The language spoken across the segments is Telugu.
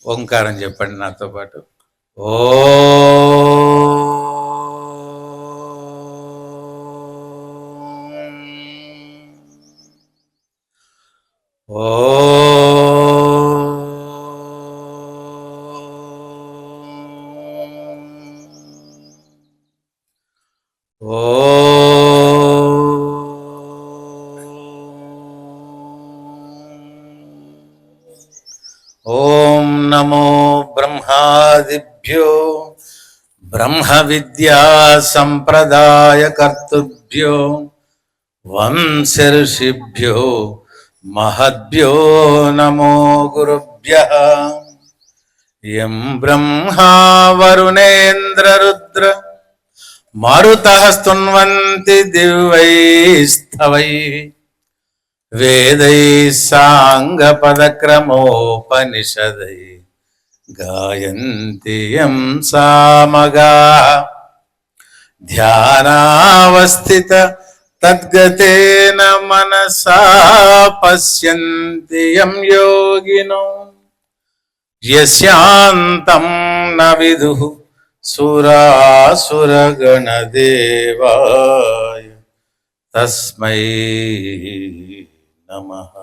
ఓంకారం చెప్పండి నాతో పాటు. ఓ ఓం నమో బ్రహ్మాదిభ్యో బ్రహ్మ విద్యా సంప్రదాయ కర్తృభ్యో వంశ ఋషిభ్యో మహద్భ్యో నమో గురుభ్యః. యం బ్రహ్మా వరుణేంద్ర రుద్ర మరుతః స్తున్వంతి దివ్యైస్తవైః వేదైః సాంగపదక్రమోపనిషదైః గాయంతి యం సామగాః. ధ్యానావస్థిత తద్గతేన మనసా పశ్యంతి యం యోగినో యస్యాంతం న విదుః సురాసురగణదేవాయ తస్మై నమః.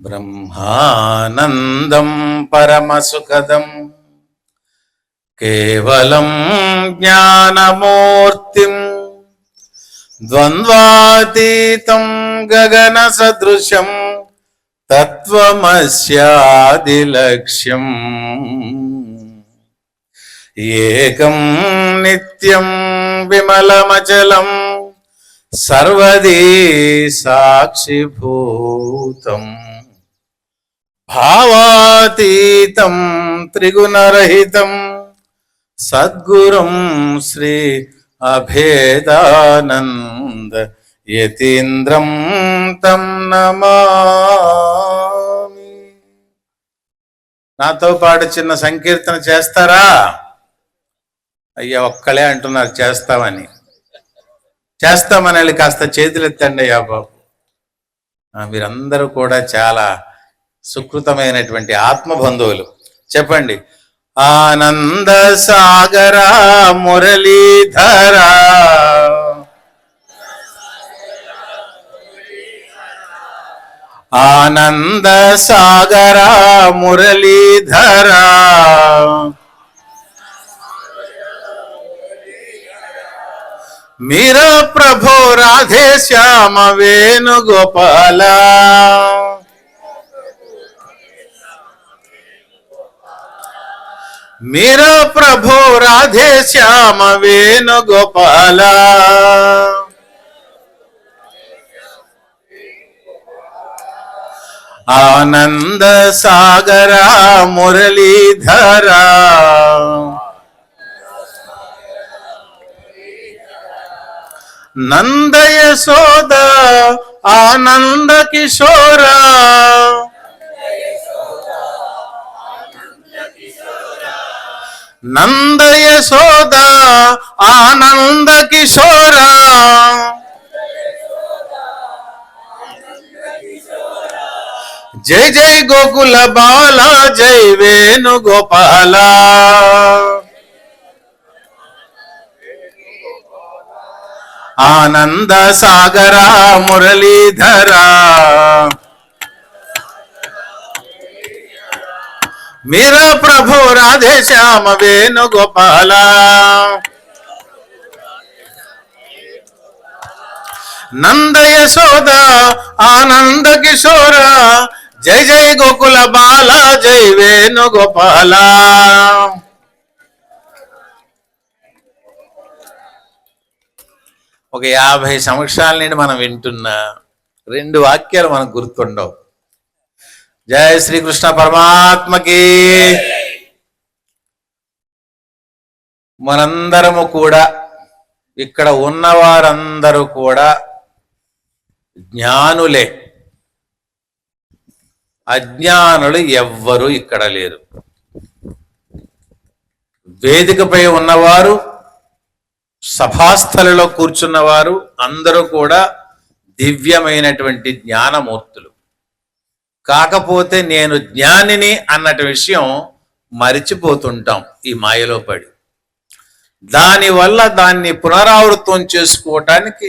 బ్రహ్మానందం పరమసుఖదం కేవలం జ్ఞానమూర్తిం ద్వంద్వాతీతం గగన సదృశం తత్వమస్యాదిలక్ష్యం ఏకం నిత్యం విమలమచలం సర్వదీ సాక్షిభూతం భావాతీతం త్రిగుణరహితం సద్గురుం శ్రీ అభేదానంద యతీంద్రం తం నమామి. నాతో పాటు చిన్న సంకీర్తన చేస్తారా? అయ్యా ఒక్కలే అంటున్నారు చేస్తామని. చేస్తామని వెళ్ళి కాస్త చేతులు ఎత్తండి అయ్యా బాబు. మీరందరూ కూడా చాలా సుకృతమైనటువంటి ఆత్మబంధువులు. చెప్పండి. ఆనంద సాగరా మురళీధరా ఆనంద సాగరా మురళీధరా మీరా ప్రభో రాధే శ్యామ వేణుగోపాల మీరా ప్రభో రాధే శ్యామ వేణుగోపాల ఆనంద సాగరా మురళీధరా నంద యశోద ఆనంద కిశోర నంద యశోద ఆనంద కిశోర జై జై గోకుల బాల జై వేణుగోపాల ఆనంద సాగరా మురళీధరా మీరా ప్రభు రాధే శ్యామ వేణుగోపాల నంద యశోద ఆనంద కిశోర జై జై గోకుల బాల జై వేణుగోపాల. ఒక 50 సంవత్సరాల నుండి మనం వింటున్న 2 వాక్యాలు మనకు గుర్తుండవు. జయ శ్రీకృష్ణ పరమాత్మకి. మనందరము కూడా, ఇక్కడ ఉన్నవారందరూ కూడా జ్ఞానులే. అజ్ఞానులు ఎవ్వరూ ఇక్కడ లేరు. వేదికపై ఉన్నవారు, సభాస్థలలో కూర్చున్నవారు అందరూ కూడా దివ్యమైనటువంటి జ్ఞానమూర్తులు. కాకపోతే నేను జ్ఞానిని అన్నటి విషయం మరిచిపోతుంటాం ఈ మాయలో పడి. దానివల్ల దాన్ని పునరావృతం చేసుకోవటానికి,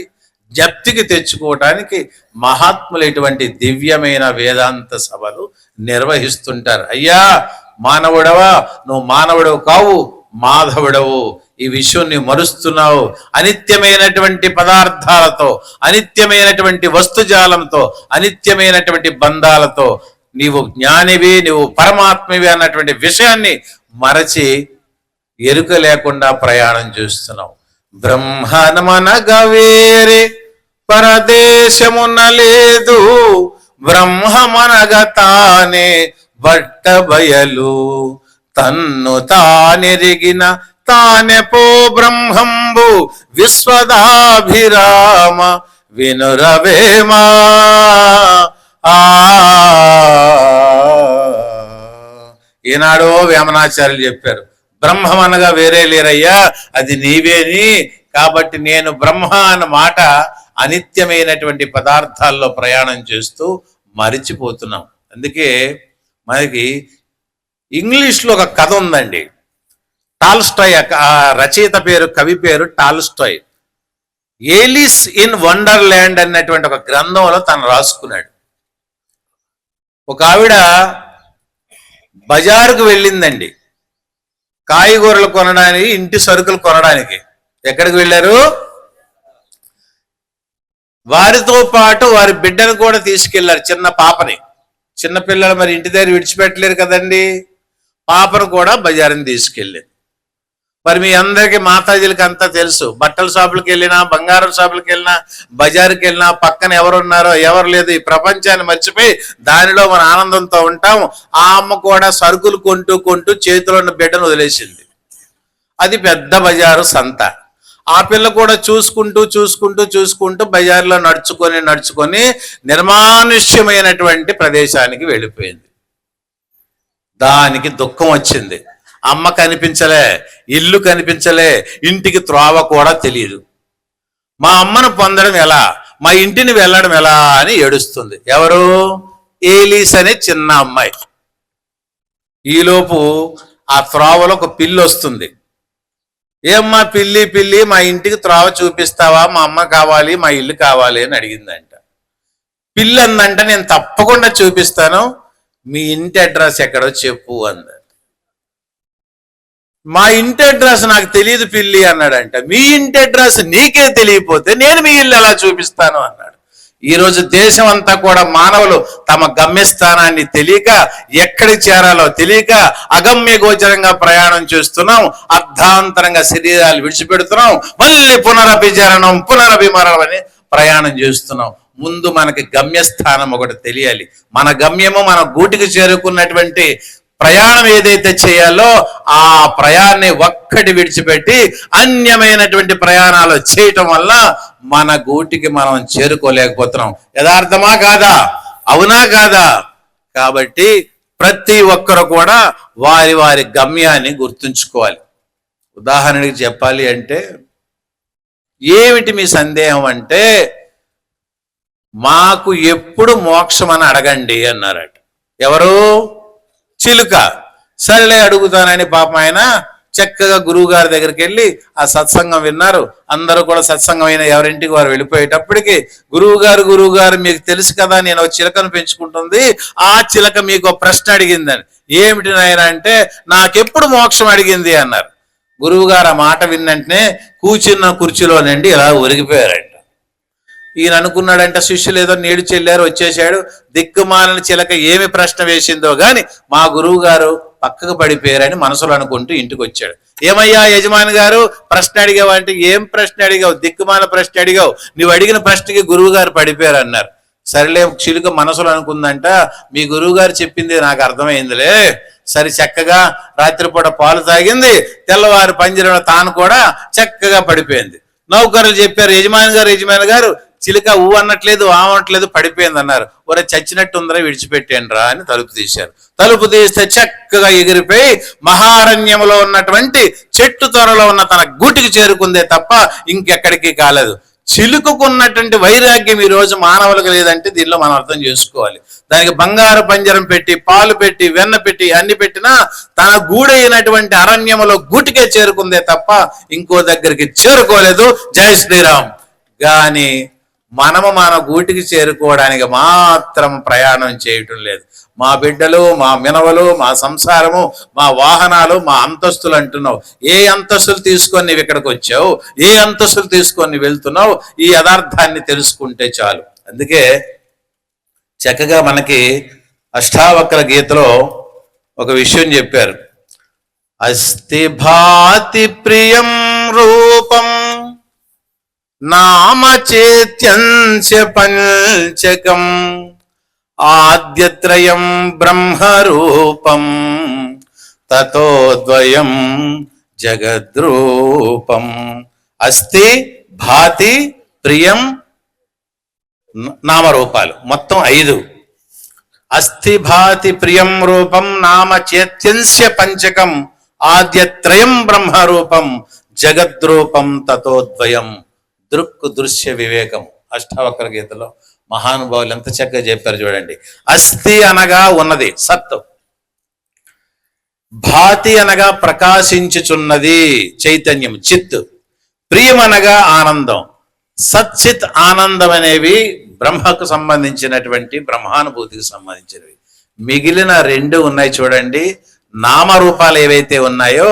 జప్తికి తెచ్చుకోవటానికి మహాత్ములు ఇటువంటి దివ్యమైన వేదాంత సభలు నిర్వహిస్తుంటారు. అయ్యా మానవుడవా, నువ్వు మానవుడవు కావు, మాధవుడవు. ఈ విషయం నీవు మరుస్తున్నావు. అనిత్యమైనటువంటి పదార్థాలతో, అనిత్యమైనటువంటి వస్తుజాలంతో, అనిత్యమైనటువంటి బంధాలతో నీవు జ్ఞానివి, నీవు పరమాత్మవి అన్నటువంటి విషయాన్ని మరచి ఎరుక లేకుండా ప్రయాణం చేస్తున్నావు. బ్రహ్మనమనగా వేరే పరదేశమున లేదు, బ్రహ్మమనగా తానే బట్ట బయలు. తన్ను తానెరిగిన తానెపో బ్రహ్మంబు, విశ్వదాభిరామ వినురవేమా. ఈనాడో వేమనాచార్యులు చెప్పారు, బ్రహ్మం అనగా వేరే లేరయ్యా, అది నీవేని. కాబట్టి నేను బ్రహ్మ అన్న మాట అనిత్యమైనటువంటి పదార్థాల్లో ప్రయాణం చేస్తూ మరిచిపోతున్నాం. అందుకే మనకి ఇంగ్లీష్లో ఒక కథ ఉందండి. టాల్స్టాయ్, రచయిత పేరు, కవి పేరు టాల్స్టాయ్. ఏలిస్ ఇన్ వండర్ల్యాండ్ అన్నటువంటి ఒక గ్రంథంలో తను రాసుకున్నాడు. ఒక ఆవిడ బజారుకు వెళ్ళిందండి కాయగూరలు కొనడానికి, ఇంటి సరుకులు కొనడానికి. ఎక్కడికి వెళ్ళారు? వారితో పాటు వారి బిడ్డను కూడా తీసుకెళ్లారు, చిన్న పాపని. చిన్న పిల్లలు మరి ఇంటి దగ్గర విడిచిపెట్టలేరు కదండి. పాపను కూడా బజారుని తీసుకెళ్ళారు. మరి మీ అందరికీ మాతాజీలకి అంతా తెలుసు, బట్టల షాపులకు వెళ్ళినా, బంగారం షాపులకు వెళ్ళినా, బజారుకి వెళ్ళినా పక్కన ఎవరున్నారో ఎవరు లేదు, ఈ ప్రపంచాన్ని మర్చిపోయి దానిలో మన ఆనందంతో ఉంటాం. ఆ అమ్మ కూడా సరుకులు కొంటూ కొంటూ చేతిలో ఉన్న బిడ్డను వదిలేసింది. అది పెద్ద బజారు సంత. ఆ పిల్ల కూడా చూసుకుంటూ చూసుకుంటూ చూసుకుంటూ బజార్లో నడుచుకొని నడుచుకొని నిర్మానుష్యమైనటువంటి ప్రదేశానికి వెళ్ళిపోయింది. దానికి దుఃఖం వచ్చింది. అమ్మ కనిపించలే, ఇల్లు కనిపించలే, ఇంటికి త్రోవ కూడా తెలియదు. మా అమ్మను పొందడం ఎలా, మా ఇంటిని వెళ్ళడం ఎలా అని ఏడుస్తుంది. ఎవరు? ఏలీస్ అనే చిన్న అమ్మాయి. ఈలోపు ఆ త్రోవలో ఒక పిల్లి వస్తుంది. ఏమ్మా పిల్లి పిల్లి, మా ఇంటికి త్రోవ చూపిస్తావా, మా అమ్మ కావాలి, మా ఇల్లు కావాలి అని అడిగిందంట. పిల్లి అందంట, నేను తప్పకుండా చూపిస్తాను, మీ ఇంటి అడ్రస్ ఎక్కడో చెప్పు అంద. మా ఇంటి అడ్రస్ నాకు తెలియదు పిల్లి అన్నాడంట. మీ ఇంటి అడ్రస్ నీకే తెలియపోతే నేను మీ ఇల్లు ఎలా చూపిస్తాను అన్నాడు. ఈరోజు దేశం అంతా కూడా మానవులు తమ గమ్యస్థానాన్ని తెలియక, ఎక్కడికి చేరాలో తెలియక అగమ్య గోచరంగా ప్రయాణం చేస్తున్నాం. అర్ధాంతరంగా శరీరాలు విడిచిపెడుతున్నాం. మళ్ళీ పునరభిచరణం పునరభిమరణం అని ప్రయాణం చేస్తున్నాం. ముందు మనకి గమ్యస్థానం ఒకటి తెలియాలి. మన గమ్యము మన గూటికి చేరుకున్నటువంటి ప్రయాణం ఏదైతే చేయాలో ఆ ప్రయాణాన్ని ఒక్కటి విడిచిపెట్టి అన్యమైనటువంటి ప్రయాణాలు చేయటం వల్ల మన గూటికి మనం చేరుకోలేకపోతున్నాం. యథార్థమా కాదా? అవునా కాదా? కాబట్టి ప్రతి ఒక్కరు కూడా వారి వారి గమ్యాన్ని గుర్తుంచుకోవాలి. ఉదాహరణకి చెప్పాలి అంటే, ఏమిటి మీ సందేహం అంటే, మాకు ఎప్పుడు మోక్షం అని అడగండి అన్నారట. ఎవరు? చిలుక. సరేలే అడుగుతానని పాపం ఆయన చక్కగా గురువు గారి దగ్గరికి వెళ్ళి ఆ సత్సంగం విన్నారు. అందరూ కూడా సత్సంగం అయిన ఎవరింటికి వారు వెళ్ళిపోయేటప్పటికి గురువు గారు మీకు తెలుసు కదా, నేను ఒక చిలకను పెంచుకుంటుంది, ఆ చిలక మీకు ఒక ప్రశ్న అడిగిందని. ఏమిటి నాయన అంటే, నాకెప్పుడు మోక్షం అడిగింది అన్నారు. గురువు గారు ఆ మాట విన్నంటనే కూర్చున్న కుర్చీలోనండి ఇలా ఒరిగిపోయారంట. ఈయన అనుకున్నాడంటే శిష్యులు ఏదో నీడు చెల్లారు, వచ్చేసాడు. దిక్కుమాలిన చిలక ఏమి ప్రశ్న వేసిందో గాని మా గురువు గారు పక్కకు పడిపోయారని మనసులో అనుకుంటూ ఇంటికి వచ్చాడు. ఏమయ్యా యజమాని గారు ప్రశ్న అడిగావు అంటే, ఏం ప్రశ్న అడిగావు? దిక్కుమాల ప్రశ్న అడిగావు, నువ్వు అడిగిన ప్రశ్నకి గురువు గారు పడిపోయారు అన్నారు. సరేలే చిలుక మనసులో అనుకుందంట, మీ గురువు గారు చెప్పింది నాకు అర్థమైందిలే. సరి చక్కగా రాత్రిపూట పాలు తాగింది, తెల్లవారు పంజరంలో తాను కూడా చక్కగా పడిపోయింది. నౌకరులు చెప్పారు, యజమాని గారు చిలుక ఊ అనట్లేదు, అనట్లేదు, పడిపోయింది అన్నారు. ఒరే చచ్చినట్టు ఉందరా, విడిచిపెట్టేండి రా అని తలుపు తీశారు. తలుపు తీస్తే చక్కగా ఎగిరిపోయి మహారణ్యంలో ఉన్నటువంటి చెట్టు త్వరలో ఉన్న తన గూటికి చేరుకుందే తప్ప ఇంకెక్కడికి కాలేదు. చిలుకుకున్నటువంటి వైరాగ్యం ఈ రోజు మానవులకు లేదంటే దీనిలో మనం అర్థం చేసుకోవాలి. దానికి బంగారు పంజరం పెట్టి, పాలు పెట్టి, వెన్న పెట్టి, అన్ని పెట్టినా తన గూడైనటువంటి అరణ్యములో గూటికే చేరుకుందే తప్ప ఇంకో దగ్గరికి చేరుకోలేదు. జై శ్రీరామ్. కానీ మనము మన గూటికి చేరుకోవడానికి మాత్రం ప్రయాణం చేయటం లేదు. మా బిడ్డలు, మా మినవలు, మా సంసారము, మా వాహనాలు, మా అంతస్తులు అంటున్నావు. ఏ అంతస్తులు తీసుకొని నీవు ఇక్కడికి వచ్చావు? ఏ అంతస్తులు తీసుకొని వెళ్తున్నావు? ఈ యథార్థాన్ని తెలుసుకుంటే చాలు. అందుకే చక్కగా మనకి అష్టావక్ర గీతలో ఒక విషయం చెప్పారు. అస్తి భాతి ప్రియం రూపం నామచేత్యంస్య పంచకం ఆద్యత్రయం బ్రహ్మరూపం తతోద్వయం జగద్రూపం. అస్తి భాతి ప్రియం నామరూపాలు మొత్తం 5. అస్థి భాతి ప్రియం రూపం నామ చేత్యంస్య పంచకం ఆద్యత్రయం బ్రహ్మరూపం జగద్రూపం తతోద్వయం. దృక్ దృశ్య వివేకం అష్టావక్ర గీతలో మహానుభావులు ఎంత చక్కగా చెప్పారు చూడండి. అస్థి అనగా ఉన్నది సత్, భాతి అనగా ప్రకాశించుచున్నది చైతన్యం చిత్, ప్రియం అనగా ఆనందం. సచ్చిత్ ఆనందం అనేవి బ్రహ్మకు సంబంధించినటువంటి బ్రహ్మానుభూతికి సంబంధించినవి. మిగిలిన 2 ఉన్నాయి చూడండి. నామరూపాలు ఏవైతే ఉన్నాయో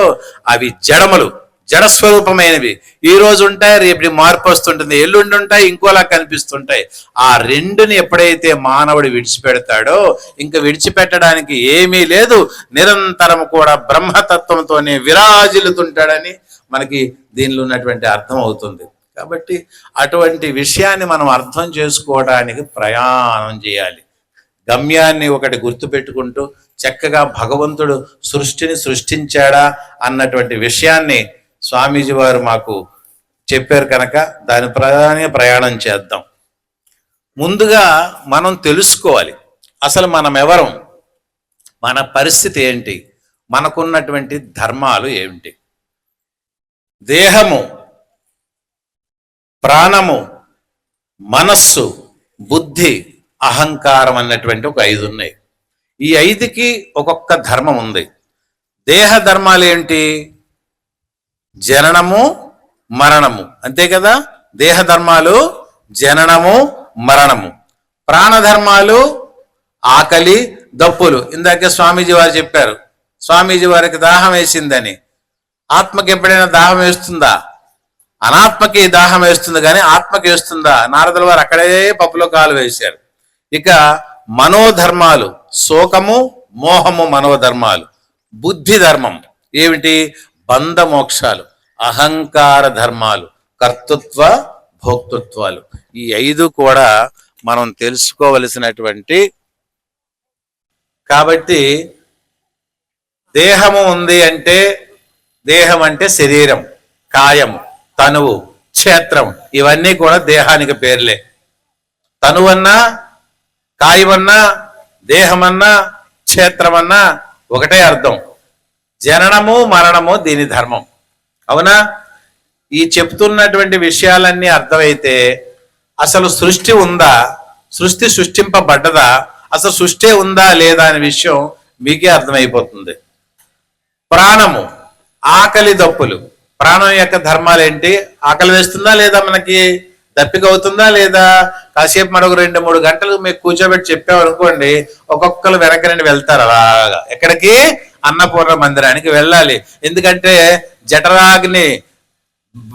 అవి జడములు, జడస్వరూపమైనవి. ఈ రోజు ఉంటాయి, రేపు మార్పు వస్తుంటుంది, ఎల్లుండి ఉంటాయి, ఇంకోలా కనిపిస్తుంటాయి. ఆ 2ని ఎప్పుడైతే మానవుడు విడిచిపెడతాడో ఇంకా విడిచిపెట్టడానికి ఏమీ లేదు. నిరంతరం కూడా బ్రహ్మతత్వంతోనే విరాజిల్లుతుంటాడని మనకి దీనిలో ఉన్నటువంటి అర్థం అవుతుంది. కాబట్టి అటువంటి విషయాన్ని మనం అర్థం చేసుకోవడానికి ప్రయాణం చేయాలి. గమ్యాన్ని ఒకటి గుర్తుపెట్టుకుంటూ చక్కగా భగవంతుడు సృష్టిని సృష్టించాడా అన్నటువంటి విషయాన్ని స్వామీజీ వారు మాకు చెప్పారు కనుక దాని ప్రయాణం చేద్దాం. ముందుగా మనం తెలుసుకోవాలి అసలు మనం ఎవరం, మన పరిస్థితి ఏంటి, మనకున్నటువంటి ధర్మాలు ఏమిటి. దేహము, ప్రాణము, మనస్సు, బుద్ధి, అహంకారం అన్నటువంటి ఒక 5 ఉన్నాయి. ఈ 5కి ఒక్కొక్క ధర్మం ఉంది. దేహ ధర్మాలు ఏంటి? జననము, మరణము, అంతే కదా. దేహ ధర్మాలు జననము, మరణము. ప్రాణధర్మాలు ఆకలి, దప్పులు. ఇందాక స్వామీజీ వారు చెప్పారు, స్వామీజీ వారికి దాహం వేసిందని. ఆత్మకి ఎప్పుడైనా దాహం వేస్తుందా? అనాత్మకి దాహం వేస్తుంది కానీ ఆత్మకి వేస్తుందా? నారదుల వారు అక్కడే పప్పులో కాలు వేశారు. ఇక మనోధర్మాలు శోకము, మోహము మనోధర్మాలు. బుద్ధి ధర్మం ఏమిటి? బంధ మోక్షాలు. అహంకార ధర్మాలు కర్తృత్వ భోక్తృత్వాలు. ఈ 5 కూడా మనం తెలుసుకోవలసినటువంటి. కాబట్టి దేహము ఉంది అంటే, దేహం అంటే శరీరం, కాయం, తనువు, క్షేత్రం, ఇవన్నీ కూడా దేహానికి పేర్లే. తనువన్నా, కాయమన్నా, దేహమన్నా, క్షేత్రమన్నా ఒకటే అర్థం. జననము, మరణము దీని ధర్మం. అవునా? ఈ చెప్తున్నటువంటి విషయాలన్నీ అర్థమైతే అసలు సృష్టి ఉందా, సృష్టి సృష్టింపబడ్డదా, అసలు సృష్టి ఉందా లేదా అనే విషయం మీకే అర్థమైపోతుంది. ప్రాణము, ఆకలి, దప్పులు. ప్రాణం యొక్క ధర్మాలు ఏంటి? ఆకలి వేస్తుందా లేదా, మనకి దప్పిక అవుతుందా లేదా? కాసేపు మరొక 2-3 గంటలు మీకు కూర్చోబెట్టి చెప్పామనుకోండి, ఒక్కొక్కరు వెనక నుండి వెళ్తారు అలాగా. ఎక్కడికి? అన్నపూర్ణ మందిరానికి వెళ్ళాలి. ఎందుకంటే జఠరాగ్ని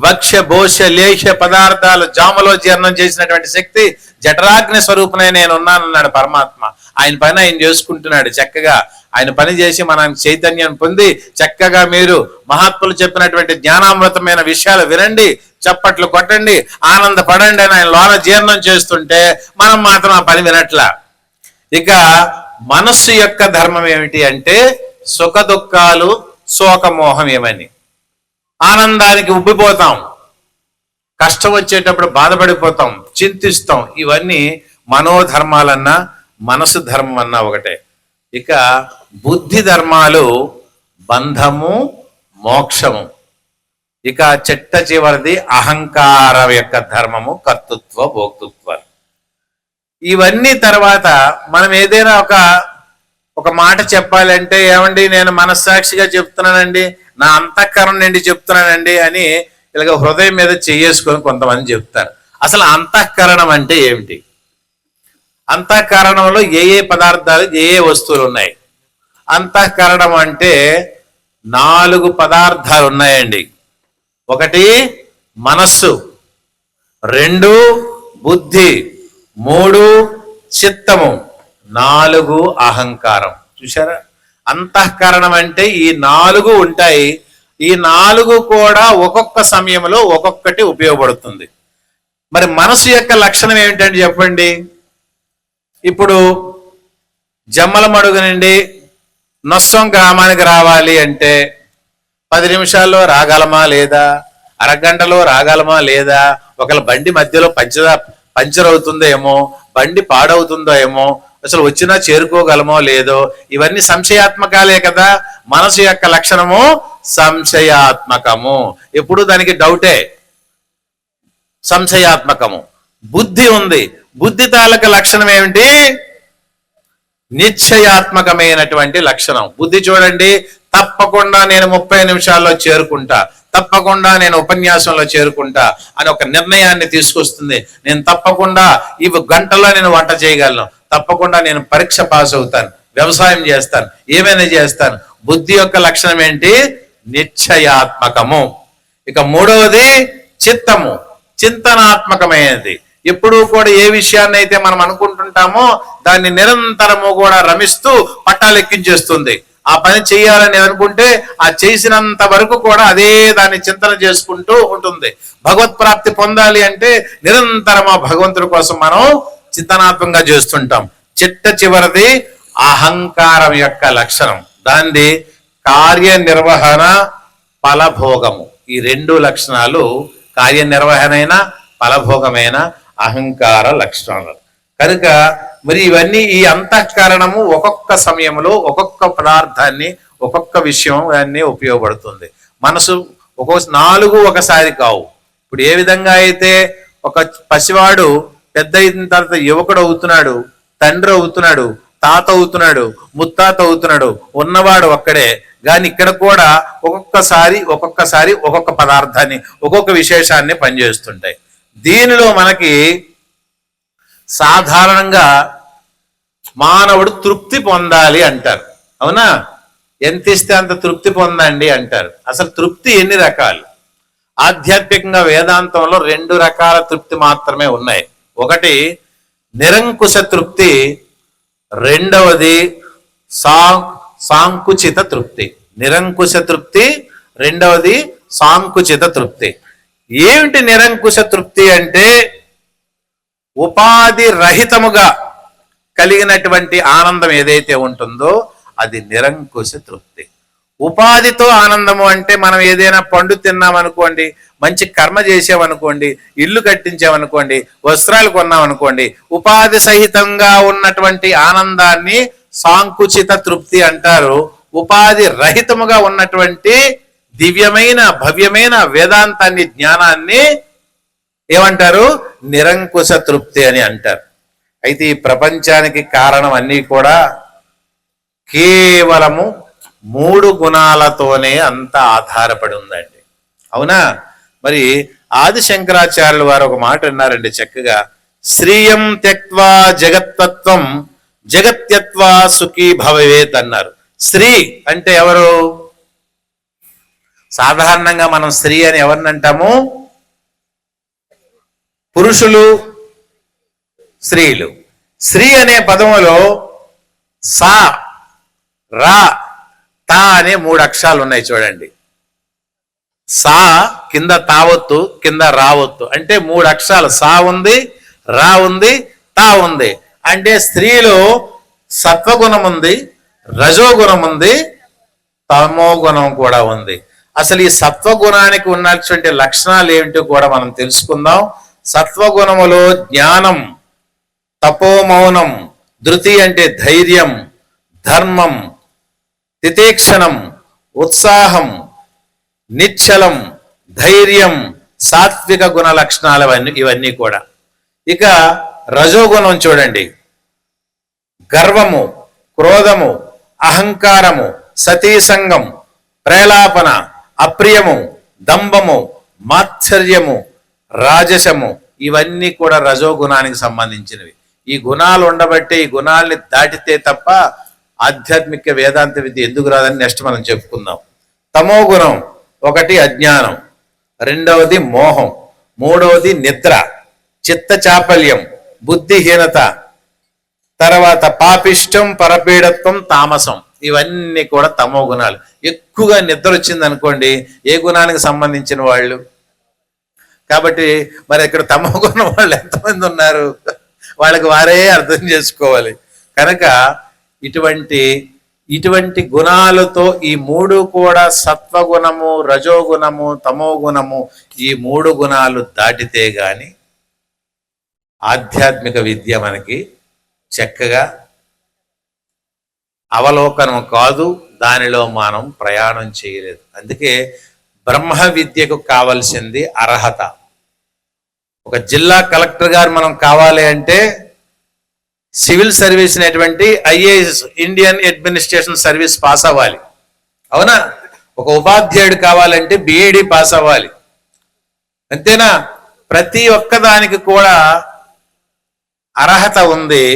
భక్ష్య భోష్య లేహ్య పదార్థాలు జామలో జీర్ణం చేసినటువంటి శక్తి జఠరాగ్ని స్వరూపనే నేను ఉన్నానన్నాడు పరమాత్మ. ఆయన పని ఆయన చేసుకుంటున్నాడు చక్కగా. ఆయన పని చేసి మనం చైతన్యం పొంది చక్కగా మీరు మహాత్ములు చెప్పినటువంటి జ్ఞానామృతమైన విషయాలు వినండి, చప్పట్లు కొట్టండి, ఆనందపడండి అని ఆయన లోన జీర్ణం చేస్తుంటే మనం మాత్రం ఆ పని వినట్లా. ఇక మనస్సు యొక్క ధర్మం ఏమిటి అంటే సుఖ దుఃఖాలు, శోకమోహం. ఏమని? ఆనందానికి ఉబ్బిపోతాం, కష్టం వచ్చేటప్పుడు బాధపడిపోతాం, చింతిస్తాం. ఇవన్నీ మనోధర్మాలన్నా మనసు ధర్మం అన్నా ఒకటే. ఇక బుద్ధి ధర్మాలు బంధము, మోక్షము. ఇక చిట్ట చివరిది అహంకారం యొక్క ధర్మము, కర్తృత్వ భోక్తృత్వాలు. ఇవన్నీ తర్వాత మనం ఏదైనా ఒక మాట చెప్పాలంటే, ఏమండి నేను మనస్సాక్షిగా చెప్తున్నానండి, నా అంతఃకరణ నుండి చెప్తున్నానండి అని ఇలాగ హృదయం మీద చేసుకొని కొంతమంది చెప్తారు. అసలు అంతఃకరణం అంటే ఏమిటి? అంతఃకరణంలో ఏ ఏ పదార్థాలు, ఏ ఏ వస్తువులు ఉన్నాయి? అంతఃకరణం అంటే 4 పదార్థాలు ఉన్నాయండి. 1 మనస్సు, 2 బుద్ధి, 3 చిత్తము, 4 అహంకారం. చూసారా? అంతఃకరణం అంటే ఈ 4 ఉంటాయి. ఈ 4 కూడా ఒక్కొక్క సమయంలో ఒక్కొక్కటి ఉపయోగపడుతుంది. మరి మనసు యొక్క లక్షణం ఏమిటంటే చెప్పండి. ఇప్పుడు జమ్మలమడుగు నుండి నొస్సం గ్రామానికి రావాలి అంటే 10 నిమిషాల్లో రాగలమా లేదా? అరగంటలో రాగలమా లేదా? ఒకవేళ బండి మధ్యలో పంచర్ అవుతుందో ఏమో, బండి పాడవుతుందో ఏమో, అసలు వచ్చినా చేరుకోగలమో లేదో, ఇవన్నీ సంశయాత్మకాలే కదా. మనసు యొక్క లక్షణము సంశయాత్మకము, ఎప్పుడు దానికి డౌటే, సంశయాత్మకము. బుద్ధి ఉంది, బుద్ధి తాలూక లక్షణం ఏమిటి? నిశ్చయాత్మకమైనటువంటి లక్షణం. బుద్ధి చూడండి, తప్పకుండా నేను 30 నిమిషాల్లో చేరుకుంటా, తప్పకుండా నేను ఉపన్యాసంలో చేరుకుంటా అని ఒక నిర్ణయాన్ని తీసుకొస్తుంది. నేను తప్పకుండా ఈ గంటలో నేను వంట చేయగలను, తప్పకుండా నేను పరీక్ష పాస్ అవుతాను, వ్యవసాయం చేస్తాను, ఏమైనా చేస్తాను. బుద్ధి యొక్క లక్షణం ఏంటి? నిశ్చయాత్మకము. ఇక 3వది చిత్తము, చింతనాత్మకమైనది. ఎప్పుడూ కూడా ఏ విషయాన్ని అయితే మనం అనుకుంటుంటామో దాన్ని నిరంతరము కూడా రమిస్తూ పట్టాలెక్కించేస్తుంది. ఆ పని చేయాలని అనుకుంటే ఆ చేసినంత వరకు కూడా అదే దాన్ని చింతన చేసుకుంటూ ఉంటుంది. భగవత్ ప్రాప్తి పొందాలి అంటే నిరంతరం ఆ భగవంతుడి కోసం మనం చింతనాత్మకంగా చేస్తుంటాం. చిట్ట చివరిది అహంకారం యొక్క లక్షణం. దాన్ని కార్యనిర్వహణ, ఫలభోగము. ఈ 2 లక్షణాలు కార్యనిర్వహణైన ఫలభోగమైన అహంకార లక్షణాలు. కనుక మరి ఇవన్నీ ఈ అంతఃకరణము ఒక్కొక్క సమయంలో ఒక్కొక్క పదార్థాన్ని, ఒక్కొక్క విషయం దాన్ని ఉపయోగపడుతుంది. మనసు 4 ఒకసారి కావు. ఇప్పుడు ఏ విధంగా అయితే ఒక పసివాడు పెద్ద అయిన తర్వాత యువకుడు అవుతున్నాడు, తండ్రి అవుతున్నాడు, తాత అవుతున్నాడు, ముత్తాత అవుతున్నాడు, ఉన్నవాడు ఒక్కడే. కానీ ఇక్కడ కూడా ఒక్కొక్కసారి ఒక్కొక్క పదార్థాన్ని, ఒక్కొక్క విశేషాన్ని పనిచేస్తుంటాయి. దీనిలో మనకి సాధారణంగా మానవుడు తృప్తి పొందాలి అంటారు. అవునా? ఎంత ఇస్తే అంత తృప్తి పొందండి అంటారు. అసలు తృప్తి ఎన్ని రకాలు? ఆధ్యాత్మికంగా వేదాంతంలో 2 రకాల తృప్తి మాత్రమే ఉన్నాయి. ఒకటి నిరంకుశ తృప్తి, రెండవది సాంకుచిత తృప్తి. నిరంకుశ తృప్తి, రెండవది సాంకుచిత తృప్తి. ఏమిటి నిరంకుశ తృప్తి అంటే? ఉపాధి రహితముగా కలిగినటువంటి ఆనందం ఏదైతే ఉంటుందో అది నిరంకుశ తృప్తి. ఉపాధితో ఆనందము అంటే మనం ఏదైనా పండు తిన్నామనుకోండి, మంచి కర్మ చేసామనుకోండి, ఇల్లు కట్టించామనుకోండి, వస్త్రాలు కొన్నామనుకోండి, ఉపాధి సహితంగా ఉన్నటువంటి ఆనందాన్ని సాంకుచిత తృప్తి అంటారు. ఉపాధి రహితముగా ఉన్నటువంటి దివ్యమైన భవ్యమైన వేదాంతాన్ని, జ్ఞానాన్ని ఏమంటారు? నిరంకుశ తృప్తి అని అంటారు. అయితే ఈ ప్రపంచానికి కారణం అన్నీ కూడా కేవలము 3 గుణాలతోనే అంత ఆధారపడి ఉందండి. అవునా? మరి ఆది శంకరాచార్యుల వారు ఒక మాట అన్నారండి చక్కగా, శ్రీయం త్యక్వా జగత్తత్వం జగత్యత్వా సుఖీ భవేత్ అన్నారు. శ్రీ అంటే ఎవరు? సాధారణంగా మనం స్త్రీ అని ఎవరిని అంటాము? పురుషులు, స్త్రీలు. స్త్రీ అనే పదములో సా, రా, తా అనే 3 అక్షరాలు ఉన్నాయి చూడండి. సా కింద తావొత్తు, కింద రావొత్తు, అంటే 3 అక్షరాలు. సా ఉంది, రా ఉంది, తా ఉంది. అంటే స్త్రీలో సత్వగుణం ఉంది, రజోగుణం ఉంది, తమో గుణం కూడా ఉంది. అసలు ఈ సత్వగుణానికి ఉన్నటువంటి లక్షణాలు ఏమిటో కూడా మనం తెలుసుకుందాం. సత్వగుణములో జ్ఞానం, తపోమౌనం, ధృతి అంటే ధైర్యం, ధర్మం, తితేక్షణం, ఉత్సాహం, నిశ్చలం, ధైర్యం, సాత్విక గుణ లక్షణాలు ఇవన్నీ కూడా. ఇక రజోగుణం చూడండి, గర్వము, క్రోధము, అహంకారము, సతీసంగం, ప్రేలాపన, అప్రియము, దంభము, మాత్సర్యము, రాజసము, ఇవన్నీ కూడా రజోగుణానికి సంబంధించినవి. ఈ గుణాలు ఉండబట్టే, ఈ గుణాలని దాటితే తప్ప ఆధ్యాత్మిక వేదాంత విద్య ఎందుకు రాదని నెక్స్ట్ మనం చెప్పుకుందాం. తమో గుణం ఒకటి అజ్ఞానం, రెండవది మోహం, మూడవది నిద్ర, చిత్త చాపల్యం, బుద్ధిహీనత, తర్వాత పాపిష్టం, పరపీడత్వం, తామసం, ఇవన్నీ కూడా తమో గుణాలు. ఎక్కువగా నిద్ర వచ్చింది అనుకోండి, ఏ గుణానికి సంబంధించిన వాళ్ళు? కాబట్టి మరి ఇక్కడ తమో గుణం వాళ్ళు ఎంతమంది ఉన్నారు? వాళ్ళకి వారే అర్థం చేసుకోవాలి. కనుక ఇటువంటి గుణాలతో ఈ మూడు కూడా సత్వగుణము, రజోగుణము, తమో గుణము, ఈ మూడు గుణాలు దాటితే గాని ఆధ్యాత్మిక విద్య మనకి చక్కగా అవలోకనం కాదు, దానిలో మనం ప్రయాణం చేయలేదు. అందుకే బ్రహ్మ విద్యకు కావలసింది అర్హత. ఒక జిల్లా కలెక్టర్ గారు మనం కావాలి అంటే సివిల్ సర్వీస్ అనేటువంటి IAS, Indian administration service pass అవ్వాలి, అవునా? ఒక ఉపాధ్యాయుడు కావాలంటే బిఈడి పాస్ అవ్వాలి, అంతేనా? ప్రతి ఒక్కదానికి కూడా అర్హత ఉంది.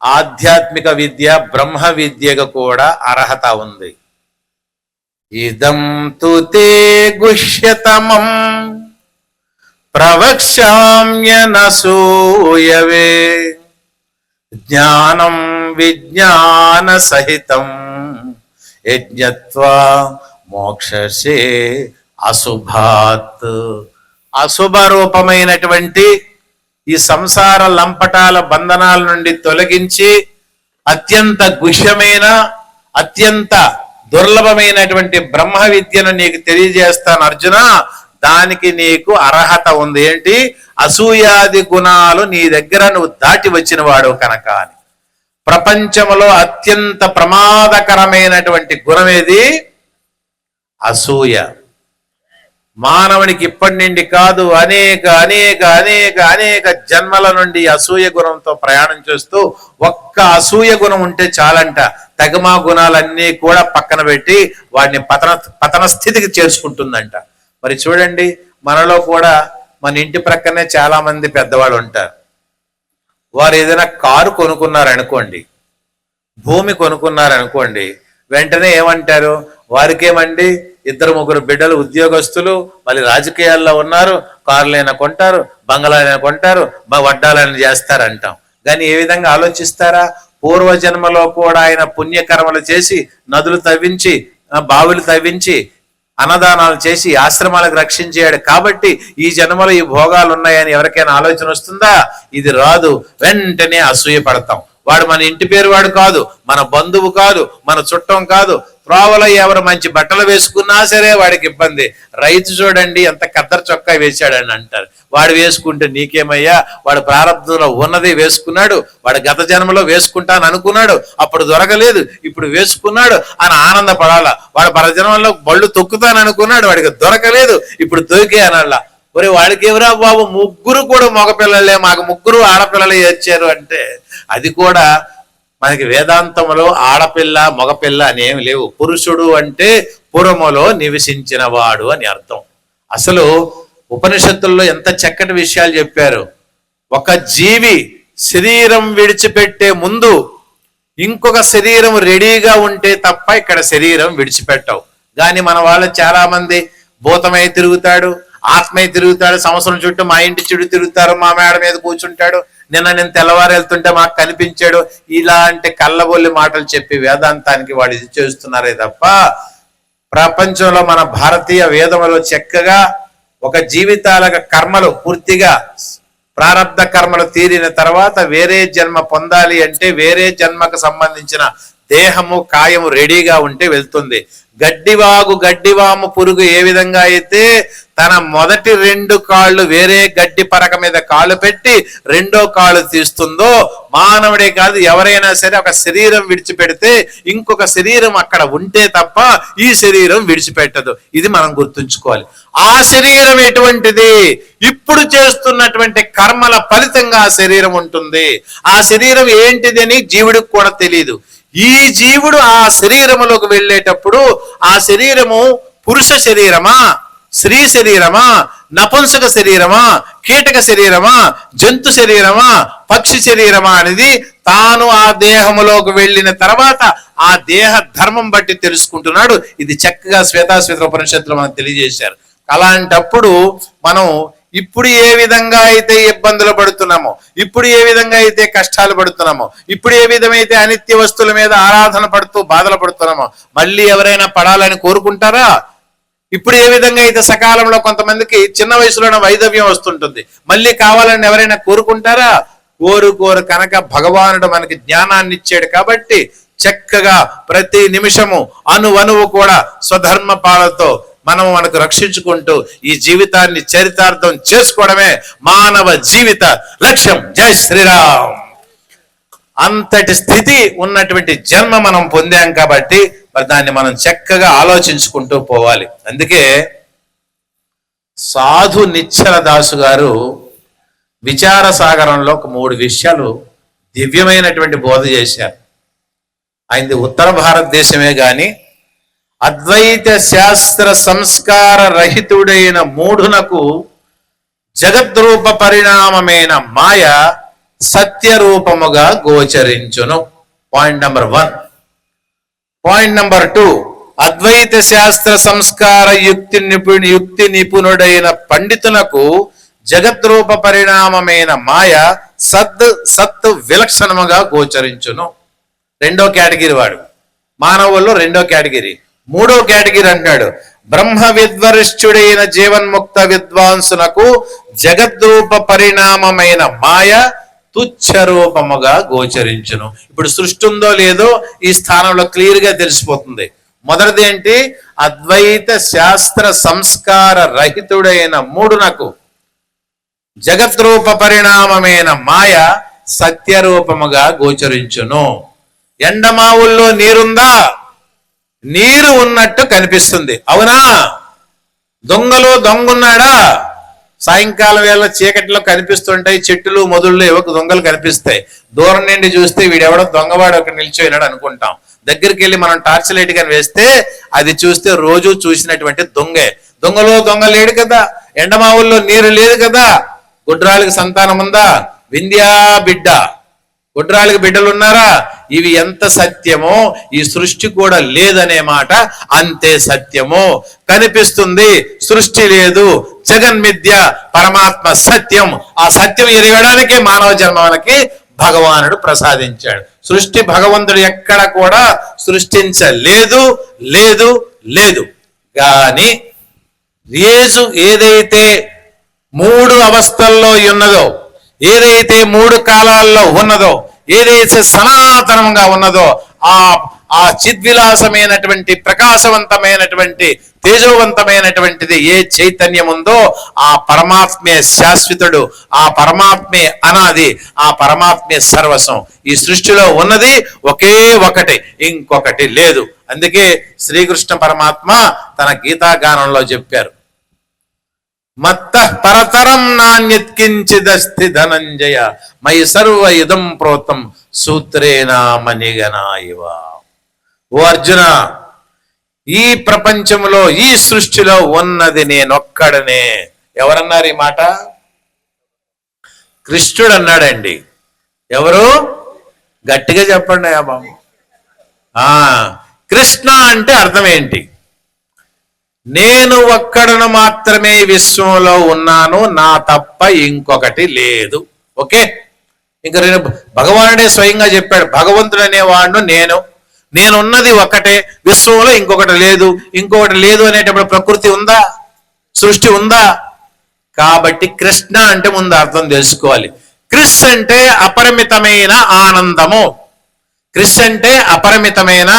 ఆధ్యాత్మిక విద్య, బ్రహ్మ విద్యకు కూడా అర్హత ఉంది. ఇదం తుతే గుహ్యతమం ప్రవక్ష్యామ్యనసూయవే జ్ఞానం విజ్ఞాన సహితం యజ్ఞత్వా మోక్షసే అశుభాత్. అశుభ రూపమైనటువంటి ఈ సంసార లంపటాల బంధనాల నుండి తొలగించి అత్యంత గుహ్యమైన, అత్యంత దుర్లభమైనటువంటి బ్రహ్మ విద్యను నీకు తెలియజేస్తాను అర్జున. దానికి నీకు అర్హత ఉంది. ఏంటి? అసూయాది గుణాలు నీ దగ్గర నువ్వు దాటి వచ్చిన వాడు కనుక అని. ప్రపంచంలో అత్యంత ప్రమాదకరమైనటువంటి గుణం ఏది? అసూయ. మానవునికి ఇప్పటి నుండి కాదు, అనేక అనేక అనేక అనేక జన్మల నుండి అసూయ గుణంతో ప్రయాణం చేస్తూ ఒక్క అసూయ గుణం ఉంటే చాలంట తగమా గుణాలన్నీ కూడా పక్కన పెట్టి వాడిని పతన స్థితికి చేర్చుకుంటుందంట. మరి చూడండి, మనలో కూడా మన ఇంటి ప్రక్కనే చాలా మంది పెద్దవాళ్ళు ఉంటారు. వారు ఏదైనా కారు కొనుక్కున్నారనుకోండి, భూమి కొనుక్కున్నారనుకోండి, వెంటనే ఏమంటారు? వారికేమండి, 2-3 బిడ్డలు ఉద్యోగస్తులు, మళ్ళీ రాజకీయాల్లో ఉన్నారు, కార్లైనా కొంటారు, బంగ్లాలైనా కొంటారు, వడ్డాలైనా చేస్తారు అంటాం. కానీ ఏ విధంగా ఆలోచిస్తారా? పూర్వజన్మలో కూడా ఆయన పుణ్యకర్మలు చేసి, నదులు తవ్వించి, బావులు తవ్వించి, అన్నదానాలు చేసి ఆశ్రమాలకు రక్షించాడు కాబట్టి ఈ జన్మలో ఈ భోగాలు ఉన్నాయని ఎవరికైనా ఆలోచన వస్తుందా? ఇది రాదు. వెంటనే అసూయ పడతాం. వాడు మన ఇంటి పేరు వాడు కాదు, మన బంధువు కాదు, మన చుట్టం కాదు. త్రోవలో ఎవరు మంచి బట్టలు వేసుకున్నా సరే వాడికి ఇబ్బంది. రైతు చూడండి ఎంత కద్దరు చొక్కా వేశాడని అంటారు. వాడు వేసుకుంటే నీకేమయ్యా, వాడు ప్రారంభంలో ఉన్నది వేసుకున్నాడు, వాడు గత జన్మలో వేసుకుంటాను అనుకున్నాడు, అప్పుడు దొరకలేదు, ఇప్పుడు వేసుకున్నాడు అని ఆనందపడాలా. వాడు పరజన్మలో బళ్ళు తొక్కుతాను అనుకున్నాడు, వాడికి దొరకలేదు, ఇప్పుడు దొరికే అనాలా. ఒరే వాడికి ఎవరా బాబు, 3 కూడా మగపిల్లలే, మాకు 3 ఆడపిల్లలే వచ్చారు అంటే అది కూడా మనకి వేదాంతంలో ఆడపిల్ల మగపిల్ల అనేమి లేవు. పురుషుడు అంటే పురములో నివసించిన వాడు అని అర్థం. అసలు ఉపనిషత్తుల్లో ఎంత చక్కటి విషయాలు చెప్పారు. ఒక జీవి శరీరం విడిచిపెట్టే ముందు ఇంకొక శరీరం రెడీగా ఉంటే తప్ప ఇక్కడ శరీరం విడిచిపెట్టవు. కానీ మన వాళ్ళు చాలా మంది భూతమై తిరుగుతాడు, ఆత్మై తిరుగుతాడు, సంవత్సరం చుట్టూ మా ఇంటి చుట్టూ తిరుగుతారు, మా మేడ మీద కూర్చుంటాడు, నేను తెల్లవారు వెళ్తుంటే మాకు కనిపించాడు, ఇలాంటి కళ్ళబొల్లి మాటలు చెప్పి వేదాంతానికి వాడు ఇది చేస్తున్నారే తప్ప ప్రపంచంలో మన భారతీయ వేదములో చక్కగా ఒక జీవితాల కర్మలు పూర్తిగా ప్రారబ్ధ కర్మలు తీరిన తర్వాత వేరే జన్మ పొందాలి అంటే వేరే జన్మకు సంబంధించిన దేహము కాయము రెడీగా ఉంటే వెళ్తుంది. గడ్డివాము పురుగు ఏ విధంగా అయితే తన మొదటి 2 కాళ్ళు వేరే గడ్డి పరక మీద కాళ్ళు పెట్టి రెండో కాళ్ళు తీస్తుందో, మానవుడే కాదు ఎవరైనా సరే ఒక శరీరం విడిచిపెడితే ఇంకొక శరీరం అక్కడ ఉంటే తప్ప ఈ శరీరం విడిచిపెట్టదు. ఇది మనం గుర్తుంచుకోవాలి. ఆ శరీరం ఎటువంటిది? ఇప్పుడు చేస్తున్నటువంటి కర్మల ఫలితంగా ఆ శరీరం ఉంటుంది. ఆ శరీరం ఏంటిది అని జీవుడికి కూడా తెలియదు. ఈ జీవుడు ఆ శరీరములోకి వెళ్ళేటప్పుడు ఆ శరీరము పురుష శరీరమా, స్త్రీ శరీరమా, నపుంసక శరీరమా, కీటక శరీరమా, జంతు శరీరమా, పక్షి శరీరమా అనేది తాను ఆ దేహములోకి వెళ్ళిన తర్వాత ఆ దేహ ధర్మం బట్టి తెలుసుకుంటున్నాడు. ఇది చక్కగా శ్వేతాశ్వేత ఉపనిషత్తులో మనకు తెలియజేశారు. అలాంటప్పుడు మనం ఇప్పుడు ఏ విధంగా అయితే ఇబ్బందులు పడుతున్నామో, ఇప్పుడు ఏ విధంగా అయితే కష్టాలు పడుతున్నామో, ఇప్పుడు ఏ విధమైతే అనిత్య వస్తువుల మీద ఆరాధన పడుతూ బాధలు పడుతున్నామో మళ్ళీ ఎవరైనా పడాలని కోరుకుంటారా? ఇప్పుడు ఏ విధంగా అయితే సకాలంలో కొంతమందికి చిన్న వయసులోనే వైధవ్యం వస్తుంటుంది, మళ్ళీ కావాలని ఎవరైనా కోరుకుంటారా? కోరుకోరు. కనుక భగవానుడు మనకి జ్ఞానాన్ని ఇచ్చాడు కాబట్టి చక్కగా ప్రతి నిమిషము అణువణువు కూడా స్వధర్మ పాలతో మనకు రక్షించుకుంటూ ఈ జీవితాన్ని చరితార్థం చేసుకోవడమే మానవ జీవిత లక్ష్యం. జై శ్రీరామ్. అంతటి స్థితి ఉన్నటువంటి జన్మ మనం పొందాం కాబట్టి మరి దాన్ని మనం చక్కగా ఆలోచించుకుంటూ పోవాలి. అందుకే సాధు నిశ్చల దాసు గారు విచార సాగరంలో ఒక 3 విషయాలు దివ్యమైనటువంటి బోధ చేశారు. ఆయనది ఉత్తర భారతదేశమే గాని అద్వైత శాస్త్ర సంస్కార రహితుడైన మూఢునకు జగద్రూప పరిణామమైన మాయ సత్యరూపముగా గోచరించును. Point number 1. పాయింట్ నెంబర్ 2, అద్వైత శాస్త్ర సంస్కార యుక్తి నిపుణుడైన పండితునకు జగద్రూప పరిణామమైన మాయ సత్ విలక్షణముగా గోచరించును. 2వ కేటగిరీ వాడు, మానవుల్లో 2వ కేటగిరీ. 3వ కేటగిరీ అంటాడు, బ్రహ్మ విద్వరిష్ఠుడైన జీవన్ముక్త విద్వాంసునకు జగద్రూప పరిణామమైన మాయ తుచ్చ రూపముగా గోచరించును. ఇప్పుడు సృష్టి ఉందో లేదో ఈ స్థానంలో క్లియర్ గా తెలిసిపోతుంది. మొదటిది ఏంటి? అద్వైత శాస్త్ర సంస్కార రహితుడైన మూఢునకు జగద్రూప పరిణామమైన మాయ సత్యరూపముగా గోచరించును. ఎండమావుల్లో నీరుందా? నీరు ఉన్నట్టు కనిపిస్తుంది, అవునా? దొంగలో దొంగున్నాడా? సాయంకాలం వేళ చీకటిలో కనిపిస్తుంటాయి, చెట్టులు మొదళ్ళు ఏవో దొంగలు కనిపిస్తాయి. దూరం నుండి చూస్తే వీడెవడో దొంగవాడు ఒక నిల్చోయినాడు అనుకుంటాం. దగ్గరికి వెళ్ళి మనం టార్చ్ లైట్ కానీ వేస్తే అది చూస్తే రోజు చూసినటువంటి దొంగే. దొంగలో దొంగ లేడు కదా, ఎండమావుల్లో నీరు లేదు కదా. గుడ్రాలకు సంతానం ఉందా? వింధ్యా బిడ్డ, గుడ్రాలకు బిడ్డలు ఉన్నారా? ఇవి ఎంత సత్యమో ఈ సృష్టి కూడా లేదనే మాట అంతే సత్యమో. కనిపిస్తుంది, సృష్టి లేదు, జగన్మిథ్య, పరమాత్మ సత్యం. ఆ సత్యం ఎరగడానికే మానవ జన్మానికి భగవానుడు ప్రసాదించాడు. సృష్టి భగవంతుడు ఎక్కడ కూడా సృష్టించలేదు, లేదు లేదు. కానీ ఏదైతే 3 అవస్థల్లో ఉన్నదో, ఏదైతే 3 కాలాల్లో ఉన్నదో, ఏదైతే సనాతనంగా ఉన్నదో ఆ చిద్విలాసమైనటువంటి ప్రకాశవంతమైనటువంటి తేజోవంతమైనటువంటిది ఏ చైతన్యం ఉందో ఆ పరమాత్మే శాశ్వతుడు, ఆ పరమాత్మే అనాది, ఆ పరమాత్మే సర్వస్వం. ఈ సృష్టిలో ఉన్నది ఒకే ఒకటి, ఇంకొకటి లేదు. అందుకే శ్రీకృష్ణ పరమాత్మ తన గీతాగానంలో చెప్పారు, మత్త పరతరం నాణ్యత్కించిదస్తి ధనంజయ మయి సర్వ ఇదం ప్రోతం సూత్రేనా మణిగణాయివ. ఓ అర్జున, ఈ ప్రపంచంలో ఈ సృష్టిలో ఉన్నది నేనొక్కడనే. ఎవరన్నారు ఈ మాట? కృష్ణుడు అన్నాడండి. ఎవరు? గట్టిగా చెప్పండి ఆ బాబు. కృష్ణ అంటే అర్థం ఏంటి? నేను ఒక్కడను మాత్రమే విశ్వంలో ఉన్నాను, నా తప్ప ఇంకొకటి లేదు. ఓకే, ఇంకా భగవానుడే స్వయంగా చెప్పాడు, భగవంతుడు అనేవాడు నేనున్నది ఒకటే, విశ్వంలో ఇంకొకటి లేదు. ఇంకొకటి లేదు అనేటప్పుడు ప్రకృతి ఉందా? సృష్టి ఉందా? కాబట్టి కృష్ణ అంటే ముందు అర్థం తెలుసుకోవాలి. కృష్ అంటే అపరిమితమైన ఆనందము. కృష్ అంటే అపరిమితమైన,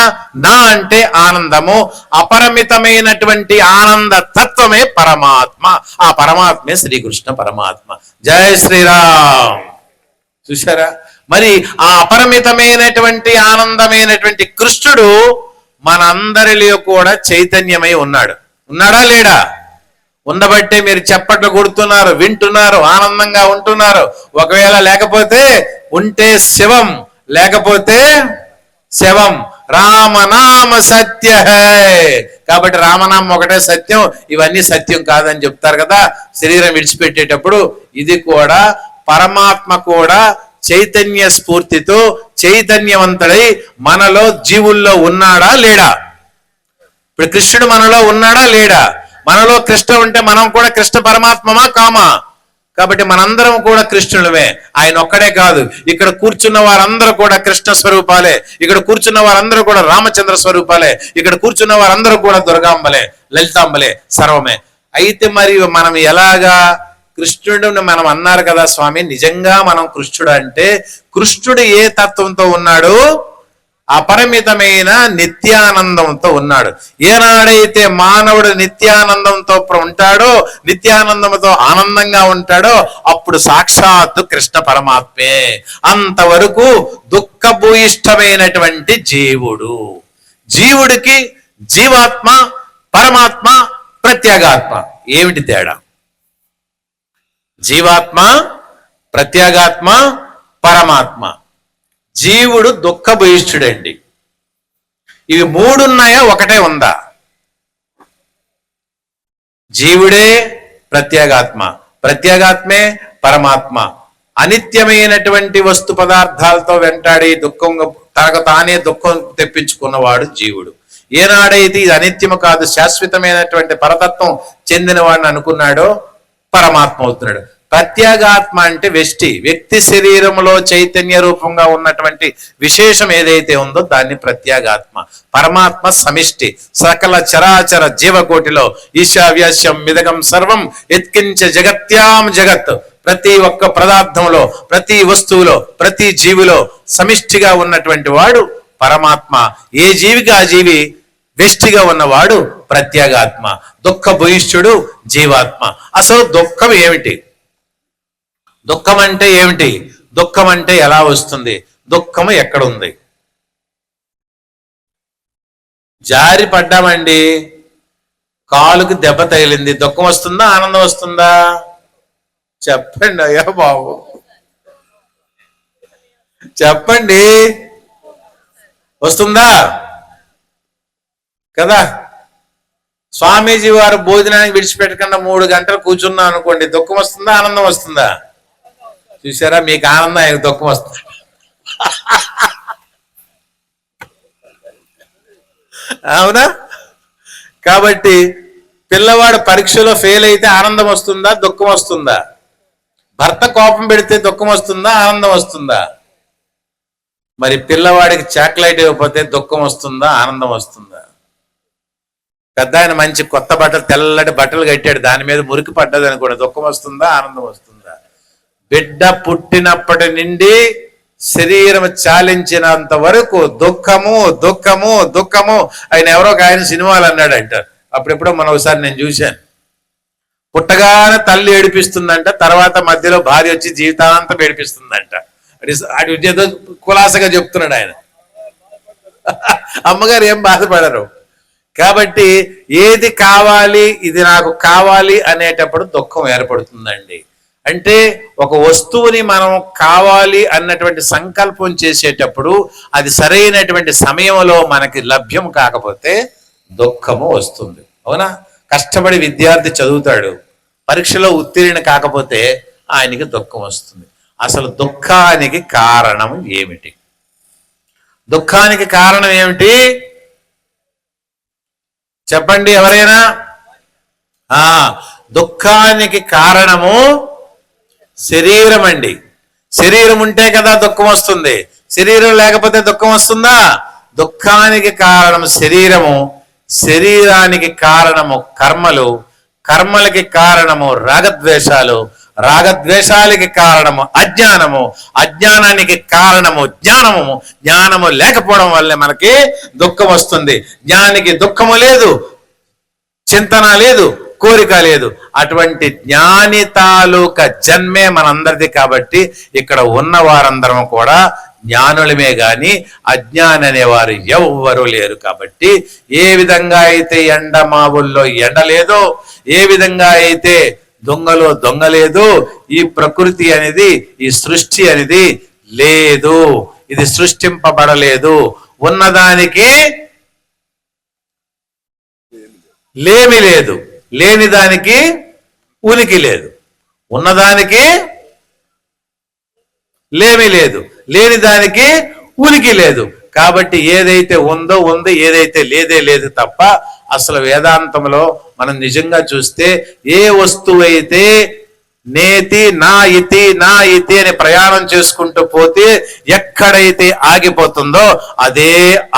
నా అంటే ఆనందము, అపరిమితమైనటువంటి ఆనంద తత్వమే పరమాత్మ. ఆ పరమాత్మే శ్రీకృష్ణ పరమాత్మ. జయ శ్రీరామ్. చూసారా? మరి ఆ అపరిమితమైనటువంటి ఆనందమైనటువంటి కృష్ణుడు మనందరిలో కూడా చైతన్యమై ఉన్నాడు. ఉన్నాడా లేడా? ఉండబట్టే మీరు చప్పట్లు కొడుతున్నారు, వింటున్నారు, ఆనందంగా ఉంటున్నారు. ఒకవేళ లేకపోతే ఉంటే శివం, లేకపోతే శవం. రామనామ సత్య హై. కాబట్టి రామనామం ఒకటే సత్యం, ఇవన్నీ సత్యం కాదని చెప్తారు కదా శరీరం విడిచిపెట్టేటప్పుడు. ఇది కూడా పరమాత్మ కూడా చైతన్య స్ఫూర్తితో చైతన్యవంతుడై మనలో జీవుల్లో ఉన్నాడా లేడా? ఇప్పుడు కృష్ణుడు మనలో ఉన్నాడా లేడా? మనలో కృష్ణ ఉంటే మనం కూడా కృష్ణ పరమాత్మమా కామా? కాబట్టి మనందరం కూడా కృష్ణులమే. ఆయన ఒక్కడే కాదు, ఇక్కడ కూర్చున్న వారందరూ కూడా కృష్ణ స్వరూపాలే, ఇక్కడ కూర్చున్న వారందరూ కూడా రామచంద్ర స్వరూపాలే, ఇక్కడ కూర్చున్న వారందరూ కూడా దుర్గాంబలే, లలితాంబలే, సర్వమే. అయితే మరి మనం ఎలాగా కృష్ణుడిని మనం అన్నారు కదా స్వామి, నిజంగా మనం కృష్ణుడు అంటే కృష్ణుడు ఏ తత్వంతో ఉన్నాడు? అపరిమితమైన నిత్యానందంతో ఉన్నాడు. ఏనాడైతే మానవుడు నిత్యానందంతో ఉంటాడో, నిత్యానందంతో ఆనందంగా ఉంటాడో, అప్పుడు సాక్షాత్తు కృష్ణ పరమాత్మే. అంతవరకు దుఃఖభూయిష్టమైనటువంటి జీవుడు. జీవుడికి జీవాత్మ, పరమాత్మ, ప్రత్యేగాత్మ ఏమిటి తేడా? జీవాత్మ, ప్రత్యేగాత్మ, పరమాత్మ. జీవుడు దుఃఖభూయిష్ఠుడండి. ఇవి మూడున్నాయా, ఒకటే ఉందా? జీవుడే ప్రత్యేగాత్మ, ప్రత్యేగాత్మే పరమాత్మ. అనిత్యమైనటువంటి వస్తు పదార్థాలతో వెంటాడి తనకు తానే దుఃఖం తెప్పించుకున్నవాడు జీవుడు. ఏనాడైతే ఇది అనిత్యము కాదు, శాశ్వతమైనటువంటి పరతత్వం చెందిన వాడిని అనుకున్నాడో పరమాత్మ అవుతున్నాడు. ప్రత్యేగాత్మ అంటే వ్యక్తి శరీరంలో చైతన్య రూపంగా ఉన్నటువంటి విశేషం ఏదైతే ఉందో దాన్ని ప్రత్యేగాత్మ. పరమాత్మ సమిష్టి. సకల చరాచర జీవకోటిలో ఈశావ్యాస్యం మిదగం సర్వం యత్కించ జగత్యాం జగత్. ప్రతి ఒక్క పదార్థంలో, ప్రతి వస్తువులో, ప్రతి జీవిలో సమిష్టిగా ఉన్నటువంటి వాడు పరమాత్మ. ఏ జీవికి ఆ జీవి వ్యష్టిగా ఉన్నవాడు ప్రత్యేగాత్మ. దుఃఖ భూయిష్ఠుడు జీవాత్మ. అసలు దుఃఖం ఏమిటి? దుఃఖం అంటే ఏమిటి? దుఃఖం అంటే ఎలా వస్తుంది? దుఃఖము ఎక్కడుంది? జారి పడ్డామండి, కాలుకి దెబ్బ తగిలింది, దుఃఖం వస్తుందా, ఆనందం వస్తుందా? చెప్పండి అయ్యా బాబు, చెప్పండి. వస్తుందా కదా? స్వామీజీ వారు భోజనానికి విడిచిపెట్టకుండా 3 గంటలు కూర్చున్నా అనుకోండి, దుఃఖం వస్తుందా, ఆనందం వస్తుందా? చూసారా, మీకు ఆనందం, ఆయనకు దుఃఖం వస్తుంది. అవునా? కాబట్టి పిల్లవాడు పరీక్షలో ఫెయిల్ అయితే ఆనందం వస్తుందా, దుఃఖం వస్తుందా? భర్త కోపం పెడితే దుఃఖం వస్తుందా, ఆనందం వస్తుందా? మరి పిల్లవాడికి చాక్లెట్ ఇవ్వకపోతే దుఃఖం వస్తుందా, ఆనందం వస్తుందా? పెద్ద ఆయన మంచి కొత్త బట్టలు, తెల్లటి బట్టలు కట్టాడు, దాని మీద మురికి పడ్డది అనుకోండి, దుఃఖం వస్తుందా, ఆనందం వస్తుందా? బిడ్డ పుట్టినప్పటి నుండి శరీరం చాలించినంత వరకు దుఃఖము దుఃఖము దుఃఖము. ఆయన ఎవరో ఆయన సినిమాలు అన్నాడు అంటారు. అప్పుడెప్పుడో మనం ఒకసారి నేను చూశాను. పుట్టగానే తల్లి ఏడిపిస్తుందంట, తర్వాత మధ్యలో భార్య వచ్చి జీవితాంతం ఏడిపిస్తుందంట. అటు ఏదో కులాసగా చెప్తున్నాడు ఆయన. అమ్మగారు ఏం బాధపడరు. కాబట్టి ఏది కావాలి, ఇది నాకు కావాలి అనేటప్పుడు దుఃఖం ఏర్పడుతుందండి. అంటే ఒక వస్తువుని మనం కావాలి అన్నటువంటి సంకల్పం చేసేటప్పుడు అది సరైనటువంటి సమయంలో మనకి లభ్యం కాకపోతే దుఃఖము వస్తుంది. అవునా? కష్టపడి విద్యార్థి చదువుతాడు, పరీక్షలో ఉత్తీర్ణ కాకపోతే ఆయనకి దుఃఖం వస్తుంది. అసలు దుఃఖానికి కారణం ఏమిటి? దుఃఖానికి కారణం ఏమిటి చెప్పండి ఎవరైనా? దుఃఖానికి కారణము శరీరం అండి. శరీరం ఉంటే కదా దుఃఖం వస్తుంది. శరీరం లేకపోతే దుఃఖం వస్తుందా? దుఃఖానికి కారణం శరీరము, శరీరానికి కారణము కర్మలు, కర్మలకి కారణము రాగద్వేషాలు, రాగద్వేషాలకి కారణము అజ్ఞానము, అజ్ఞానానికి కారణము జ్ఞానము, జ్ఞానము లేకపోవడం వల్లే మనకి దుఃఖం వస్తుంది. జ్ఞానికి దుఃఖము లేదు, చింతన లేదు, కోరిక లేదు. అటువంటి జ్ఞాని తాలూకా జన్మే మనందరిది. కాబట్టి ఇక్కడ ఉన్న వారందరం కూడా జ్ఞానులమే గాని అజ్ఞాని అనేవారు ఎవ్వరూ లేరు. కాబట్టి ఏ విధంగా అయితే ఎండమావుల్లో ఎండ లేదో, ఏ విధంగా అయితే దొంగలో దొంగ లేదు, ఈ ప్రకృతి అనేది, ఈ సృష్టి అనేది లేదు. ఇది సృష్టింపబడలేదు. ఉన్నదానికి లేమి లేదు, లేని దానికి ఉనికి లేదు. ఉన్నదానికి లేమి లేదు, లేని దానికి ఉనికి లేదు. కాబట్టి ఏదైతే ఉందో ఉంది, ఏదైతే లేదే లేదు తప్ప అసలు వేదాంతంలో మనం నిజంగా చూస్తే ఏ వస్తువు అయితే నేతి నా ఇతి అని ప్రయాణం చేసుకుంటూ పోతే ఎక్కడైతే ఆగిపోతుందో అదే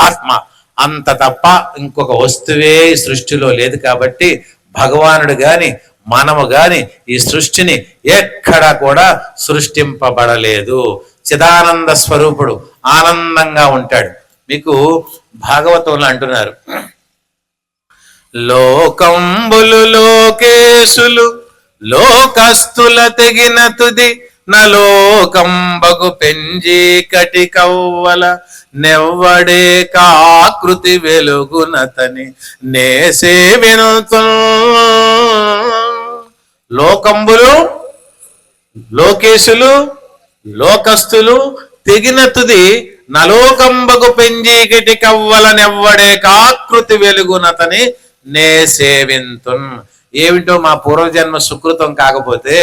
ఆత్మ. అంత తప్ప ఇంకొక వస్తువే సృష్టిలో లేదు. కాబట్టి భగవానుడు గాని మనము గాని ఈ సృష్టిని ఎక్కడా కూడా సృష్టింపబడలేదు. చిదానంద స్వరూపుడు ఆనందంగా ఉంటాడు. మీకు భాగవతంలో అంటున్నారు, లోకంబులు లోకేశులు లోకస్తుల తెగిన తుది నలోకంబగు పెంజీ కటి కవ్వల నెవ్వడే కాకృతి వెలుగునతని నేసే వినుతు. లోకంబులు లోకేశులు లోకస్తులు తెగిన తుది నలోకంబగు పెంజీకటి కవ్వలనెవ్వడే కాకృతి వెలుగునతని నే సేవింతున్. ఏమిటో మా పూర్వజన్మ సుకృతం కాకపోతే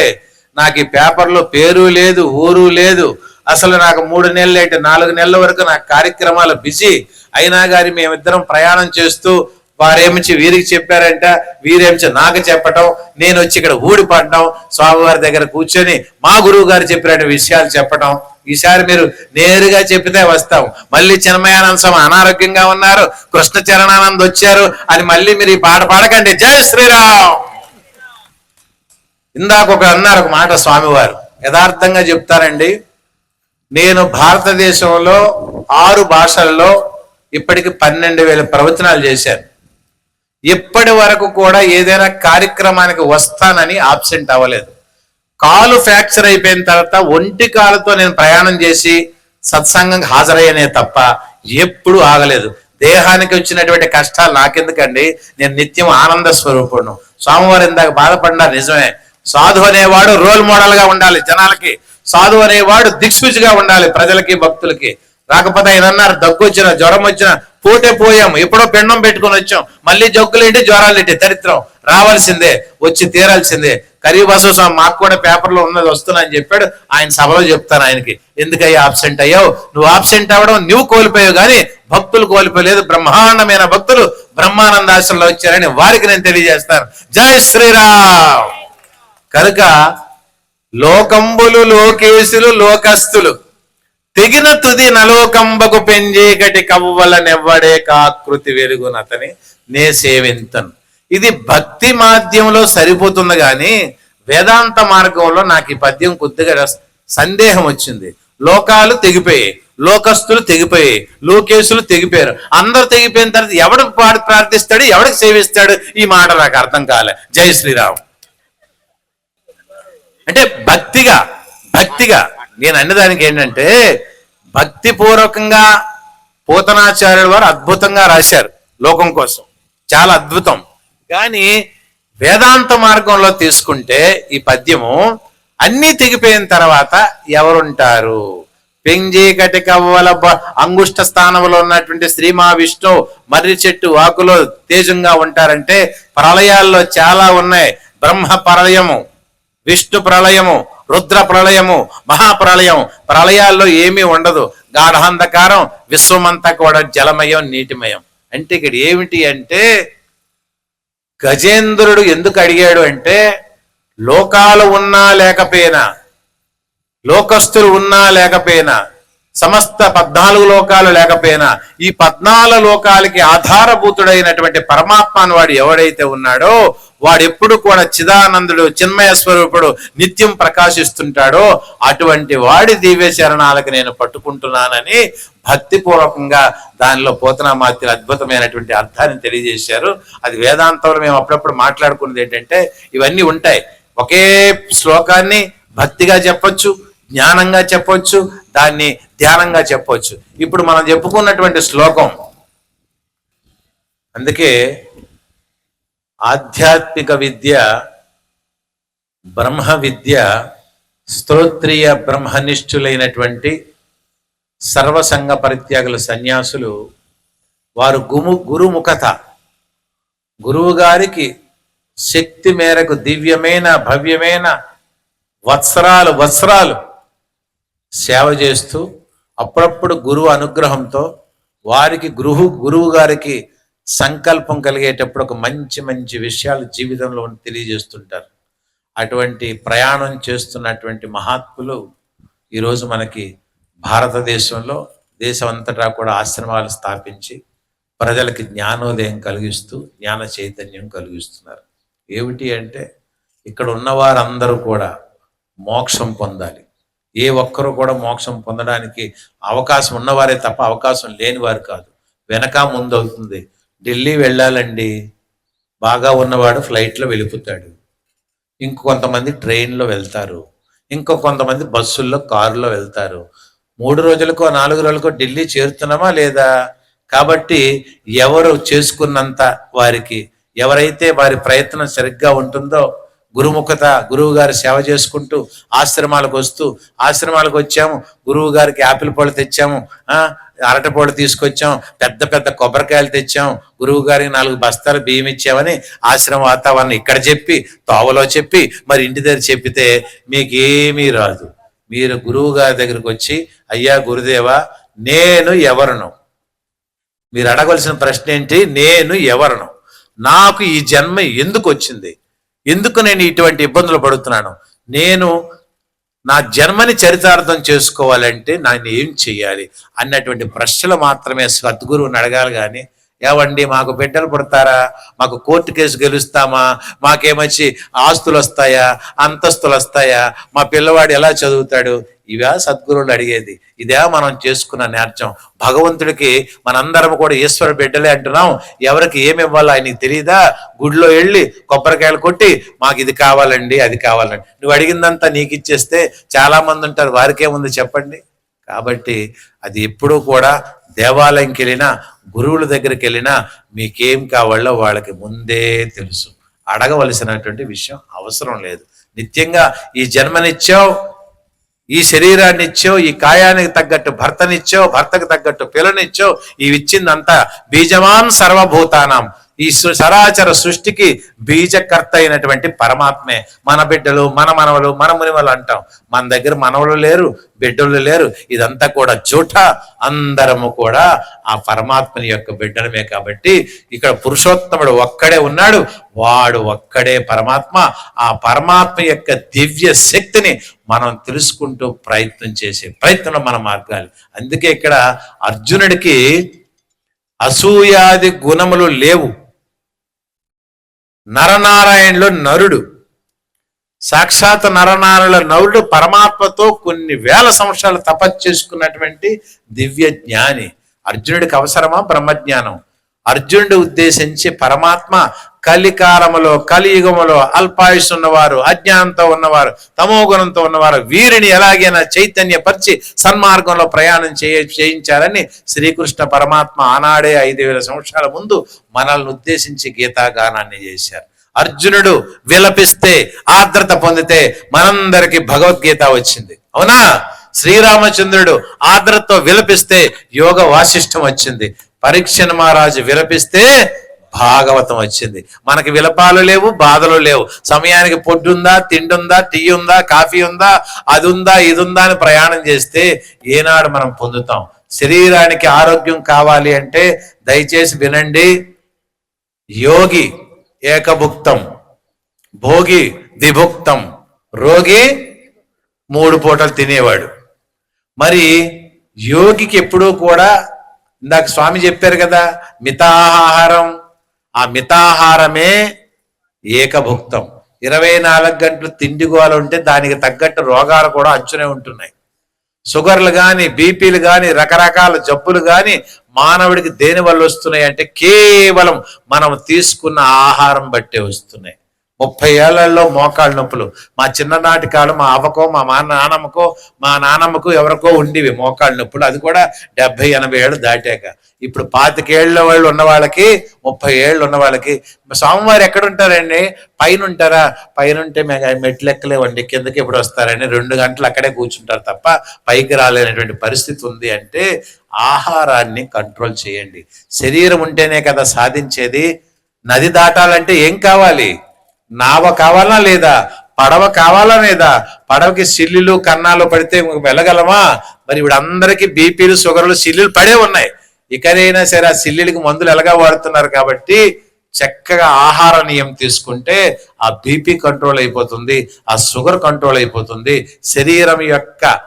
నాకు ఈ పేపర్లో పేరు లేదు, ఊరు లేదు. అసలు నాకు 3 నెలలు అంటే 4 నెలల వరకు నాకు కార్యక్రమాలు బిజీ అయినా కానీ మేమిద్దరం ప్రయాణం చేస్తూ వారేమించి వీరికి చెప్పారంట, వీరేమించి నాకు చెప్పటం, నేను వచ్చి ఇక్కడ ఊడిపడటం, స్వామివారి దగ్గర కూర్చొని మా గురువు గారు చెప్పినట్టు విషయాలు చెప్పటం. ఈసారి మీరు నేరుగా చెప్పితే వస్తాం. మళ్ళీ చిన్మయానంద స్వామి అనారోగ్యంగా ఉన్నారు, కృష్ణ చరణానంద్ వచ్చారు అని మళ్ళీ మీరు ఈ పాట పాడకండి. జై శ్రీరామ్. ఇందాక అన్నారు ఒక మాట స్వామివారు, యథార్థంగా చెప్తారండి. నేను భారతదేశంలో 6 భాషల్లో ఇప్పటికి 12,000 ప్రవచనాలు చేశాను. ఇప్పటి వరకు కూడా ఏదైనా కార్యక్రమానికి వస్తానని ఆబ్సెంట్ అవ్వలేదు. కాలు ఫ్రాక్చర్ అయిపోయిన తర్వాత ఒంటి కాలుతో నేను ప్రయాణం చేసి సత్సంగంకి హాజరయ్యనే తప్ప ఎప్పుడు ఆగలేదు. దేహానికి వచ్చినటువంటి కష్టాలు నాకెందుకండి, నేను నిత్యం ఆనంద స్వరూపుడును. స్వామివారు ఇందాక బాధపడినారు, నిజమే. సాధు అనేవాడు రోల్ మోడల్ గా ఉండాలి జనాలకి, సాధు అనేవాడు దిక్సూచిగా ఉండాలి ప్రజలకి భక్తులకి. రాకపోతే ఆయన అన్నారు, దగ్గు వచ్చిన జ్వరం వచ్చిన పోతే పోయాము, ఎప్పుడో పిండం పెట్టుకుని వచ్చాం, మళ్ళీ జగ్గులేంటి జ్వరాలేంటి, దరిద్రం రావాల్సిందే, వచ్చి తీరాల్సిందే. కరీబాసు స్వామి మాకు కూడా పేపర్లో ఉన్నది వస్తున్నా అని చెప్పాడు. ఆయన సభలో చెప్తాను ఆయనకి, ఎందుకయ్యా ఆబ్సెంట్ అయ్యావు, నువ్వు ఆబ్సెంట్ అవ్వడం నువ్వు కోల్పోయావు కానీ భక్తులు కోల్పోలేదు. బ్రహ్మాండమైన భక్తులు బ్రహ్మానందాశ్రంలో వచ్చారని వారికి నేను తెలియజేస్తాను. జై శ్రీరామ్. కనుక లోకంబులు లోకేశులు లోకస్తులు తెగిన తుది నలోకంబకు పెంజీకటి కవ్వలనెవ్వడే కాకృతి వెలుగునతని నే సేవింతను. ఇది భక్తి మాధ్యంలో సరిపోతుంది కానీ వేదాంత మార్గంలో నాకు ఈ పద్యం కొద్దిగా సందేహం వచ్చింది. లోకాలు తెగిపోయాయి, లోకస్తులు తెగిపోయాయి, లోకేశులు తెగిపోయారు. అందరు తెగిపోయిన తర్వాత ఎవడికి ప్రార్థిస్తాడు, ఎవడికి సేవిస్తాడు? ఈ మాట నాకు అర్థం కాలే. జై శ్రీరామ్. అంటే భక్తిగా నేను అన్నదానికి ఏంటంటే, భక్తిపూర్వకంగా పోతనాచార్యుల వారు అద్భుతంగా రాశారు లోకం కోసం, చాలా అద్భుతం. కానీ వేదాంత మార్గంలో తీసుకుంటే ఈ పద్యము అన్నీ తెగిపోయిన తర్వాత ఎవరుంటారు? పెంజీకటి కవ్వల అంగుష్ట స్థానంలో ఉన్నటువంటి శ్రీ మహావిష్ణువు మర్రి చెట్టు ఆకులో తేజంగా ఉంటారంటే ప్రళయాల్లో చాలా ఉన్నాయి. బ్రహ్మ ప్రళయము, విష్ణు ప్రళయము, రుద్ర ప్రళయము, మహాప్రళయం. ప్రళయాల్లో ఏమీ ఉండదు, గాఢాంధకారం, విశ్వమంతా కూడా జలమయం, నీటిమయం. అంటే ఇక్కడ ఏమిటి అంటే, గజేంద్రుడు ఎందుకు అడిగాడు అంటే, లోకాలు ఉన్నా లేకపోయినా, లోకస్తులు ఉన్నా లేకపోయినా, సమస్త 14 లోకాలు లేకపోయినా, ఈ 14 లోకాలకి ఆధారభూతుడైనటువంటి పరమాత్మను వాడు ఎవడైతే ఉన్నాడో వాడు ఎప్పుడు కూడా చిదానందుడు, చిన్మయ స్వరూపుడు, నిత్యం ప్రకాశిస్తుంటాడో అటువంటి వాడి దివ్య చరణాలకు నేను పట్టుకుంటున్నానని భక్తిపూర్వకంగా దానిలో పోతనామాత్యులు అద్భుతమైనటువంటి అర్థాన్ని తెలియజేశారు. అది వేదాంతంలో మేము అప్పుడప్పుడు మాట్లాడుకున్నది ఏంటంటే, ఇవన్నీ ఉంటాయి. ఒకే శ్లోకాన్ని భక్తిగా చెప్పొచ్చు, జ్ఞానంగా చెప్పొచ్చు, దాన్ని ధ్యానంగా చెప్పొచ్చు. ఇప్పుడు మనం చెప్పుకున్నటువంటి శ్లోకం, అందుకే ఆధ్యాత్మిక విద్య, బ్రహ్మ విద్య, స్తోత్రీయ బ్రహ్మనిష్ఠులైనటువంటి సర్వసంగ పరిత్యాగుల సన్యాసులు వారు గురుముఖత, గురువు గారికి శక్తి మేరకు దివ్యమైన భవ్యమైన వత్సరాలు సేవ చేస్తూ అప్పుడప్పుడు గురువు అనుగ్రహంతో వారికి గురువు గారికి సంకల్పం కలిగేటప్పుడు ఒక మంచి మంచి విషయాలు జీవితంలో తెలియజేస్తుంటారు. అటువంటి ప్రయాణం చేస్తున్నటువంటి మహాత్ములు ఈరోజు మనకి భారతదేశంలో దేశం అంతటా కూడా ఆశ్రమాలు స్థాపించి ప్రజలకి జ్ఞానోదయం కలిగిస్తూ జ్ఞాన చైతన్యం కలిగిస్తున్నారు. ఏమిటి అంటే, ఇక్కడ ఉన్నవారందరూ కూడా మోక్షం పొందాలి. ఏ ఒక్కరూ కూడా మోక్షం పొందడానికి అవకాశం ఉన్నవారే తప్ప అవకాశం లేని వారు కాదు. వెనక ముందు అవుతుంది. ఢిల్లీ వెళ్ళాలండి, బాగా ఉన్నవాడు ఫ్లైట్లో వెళ్ళిపోతాడు, ఇంకొంతమంది ట్రైన్లో వెళ్తారు, ఇంకో కొంతమంది బస్సుల్లో కారులో వెళ్తారు. 3 రోజులకో 4 రోజులకో ఢిల్లీ చేరుతున్నామా లేదా? కాబట్టి ఎవరు చేసుకున్నంత వారికి, ఎవరైతే వారి ప్రయత్నం సరిగ్గా ఉంటుందో, గురుముఖత, గురువు గారి సేవ చేసుకుంటూ ఆశ్రమాలకు వస్తూ, ఆశ్రమాలకు వచ్చాము, గురువు గారికి యాపిల్ పళ్ళు తెచ్చాము, అరటిపళ్ళు తీసుకొచ్చాం, పెద్ద పెద్ద కొబ్బరికాయలు తెచ్చాం, గురువు గారికి 4 బస్తాలు బియ్యం ఇచ్చామని ఆశ్రమ వాతావరణం ఇక్కడ చెప్పి, తోవలో చెప్పి, మరి ఇంటి దగ్గర చెప్పితే మీకేమీ రాదు. మీరు గురువు గారి దగ్గరికి వచ్చి, అయ్యా గురుదేవా, నేను ఎవరును? మీరు అడగవలసిన ప్రశ్న ఏంటి? నేను ఎవరును? నాకు ఈ జన్మ ఎందుకు వచ్చింది? ఎందుకు నేను ఇటువంటి ఇబ్బందులు పడుతున్నాను? నేను నా జన్మని చరితార్థం చేసుకోవాలంటే నేను ఏం చెయ్యాలి అన్నటువంటి ప్రశ్నలు మాత్రమే సద్గురువుని అడగాలి. కానీ ఏవండి మాకు బిడ్డలు పుడతారా, మాకు కోర్టు కేసు గెలుస్తామా, మాకేమొచ్చి ఆస్తులు వస్తాయా, అంతస్తులు వస్తాయా, మా పిల్లవాడు ఎలా చదువుతాడు, ఇవా సద్గురువులు అడిగేది? ఇదే మనం చేసుకున్న నేర్చం. భగవంతుడికి మనందరం కూడా ఈశ్వర బిడ్డలే అంటున్నాం. ఎవరికి ఏమి ఇవ్వాలో ఆయనకి తెలియదా? గుడిలో వెళ్ళి కొబ్బరికాయలు కొట్టి మాకు ఇది కావాలండి, అది కావాలండి, నువ్వు అడిగిందంతా నీకు ఇచ్చేస్తే చాలా మంది ఉంటారు, వారికేముంది చెప్పండి. కాబట్టి అది ఎప్పుడూ కూడా దేవాలయంకి వెళ్ళినా, గురువుల దగ్గరికి వెళ్ళినా మీకేం కావాలో వాళ్ళకి ముందే తెలుసు. అడగవలసినటువంటి విషయం అవసరం లేదు. నిత్యంగా ఈ జన్మనిచ్చావు, ఈ శరీరాన్ని ఇచ్చావు, ఈ కాయానికి తగ్గట్టు భర్తనిచ్చావు, భర్తకు తగ్గట్టు పిల్లనిచ్చావు, ఇవి ఇచ్చిందంతా బీజమాన్ సర్వభూతానం, ఈ సరాచర సృష్టికి బీజకర్త అయినటువంటి పరమాత్మే. మన బిడ్డలు, మన మనవలు, మన మునివలు అంటాం. మన దగ్గర మనవలు లేరు, బిడ్డలు లేరు, ఇదంతా కూడా జూఠ. అందరము కూడా ఆ పరమాత్మని యొక్క బిడ్డలమే. కాబట్టి ఇక్కడ పురుషోత్తముడు ఒక్కడే ఉన్నాడు, వాడు ఒక్కడే పరమాత్మ. ఆ పరమాత్మ యొక్క దివ్య శక్తిని మనం తెలుసుకుంటూ ప్రయత్నం మన మార్గాలు. అందుకే ఇక్కడ అర్జునుడికి అసూయాది గుణములు లేవు. నరనారాయణులు నరుడు, సాక్షాత్ నరనారాయణుల నరుడు పరమాత్మతో కొన్ని వేల సంవత్సరాలు తపస్సు చేసుకున్నటువంటి దివ్య జ్ఞాని. అర్జునుడికి అవసరమా బ్రహ్మజ్ఞానం? అర్జునుడి ఉద్దేశించి పరమాత్మ కలికాలములో, కలియుగములో అల్పాయుష్ ఉన్నవారు, అజ్ఞానంతో ఉన్నవారు, తమోగుణంతో ఉన్నవారు, వీరిని ఎలాగైనా చైతన్యపరిచి సన్మార్గంలో ప్రయాణం చేయించాలని శ్రీకృష్ణ పరమాత్మ ఆనాడే 5000 సంవత్సరాల ముందు మనల్ని ఉద్దేశించి గీతాగానాన్ని చేశారు. అర్జునుడు విలపిస్తే, ఆర్ద్రత పొందితే మనందరికి భగవద్గీత వచ్చింది, అవునా? శ్రీరామచంద్రుడు ఆర్ద్రతతో విలపిస్తే యోగ వాసిష్టం వచ్చింది. పరీక్షణ మహారాజు విలపిస్తే భాగవతం వచ్చింది. మనకి విలపాలు లేవు, బాధలు లేవు. సమయానికి పొడ్డుందా, తిండుందా, టీ ఉందా, కాఫీ ఉందా, అది ఉందా, ఇది ఉందా అని ప్రయాణం చేస్తే ఏనాడు మనం పొందుతాం? శరీరానికి ఆరోగ్యం కావాలి అంటే దయచేసి వినండి. యోగి ఏకభుక్తం, భోగి విభుక్తం, రోగి 3 పూటలు తినేవాడు. మరి యోగికి ఎప్పుడూ కూడా, ఇందాక స్వామి చెప్పారు కదా, మితాహారం. ఆ మితాహారమే ఏకభుక్తం. 24 గంటలు తిండి గోల ఉంటే దానికి తగ్గట్టు రోగాలు కూడా అంచునే ఉంటున్నాయి. షుగర్లు కానీ, బీపీలు కానీ, రకరకాల జబ్బులు కానీ మానవుడికి దేని వల్ల వస్తున్నాయి అంటే కేవలం మనం తీసుకున్న ఆహారం బట్టే వస్తున్నాయి. 30 ఏళ్లలో మోకాళ్ళ నొప్పులు. మా చిన్ననాటి కాలం మా అవ్వకో మా నానమ్మకో ఎవరికో ఉండేవి మోకాళ్ళ నొప్పులు. అది కూడా 70-80 ఏళ్ళు దాటాక. ఇప్పుడు 25 ఏళ్ళ వాళ్ళు ఉన్న వాళ్ళకి, 30 ఏళ్ళు ఉన్న వాళ్ళకి స్వామివారు ఎక్కడ ఉంటారండి? పైన ఉంటారా? పైన ఉంటే మెట్లు ఎక్కలేవండి, కిందకి ఎప్పుడు వస్తారని 2 గంటలు అక్కడే కూర్చుంటారు తప్ప పైకి రాలేనటువంటి పరిస్థితి ఉంది. అంటే ఆహారాన్ని కంట్రోల్ చేయండి. శరీరం ఉంటేనే కదా సాధించేది. నది దాటాలంటే ఏం కావాలి? నావ కావాలా లేదా? పడవ కావాలా లేదా? పడవకి సిల్లులు కన్నాలు పడితే వెళ్ళగలమా? మరి ఇప్పుడు అందరికీ బీపీలు, షుగర్లు, సిల్లులు పడే ఉన్నాయి. ఇకనైనా సరే ఆ సిల్లులకి మందులు ఎలాగా వాడుతున్నారు కాబట్టి చక్కగా ఆహార నియమం తీసుకుంటే ఆ బీపీ కంట్రోల్ అయిపోతుంది, ఆ షుగర్ కంట్రోల్ అయిపోతుంది, శరీరం యొక్క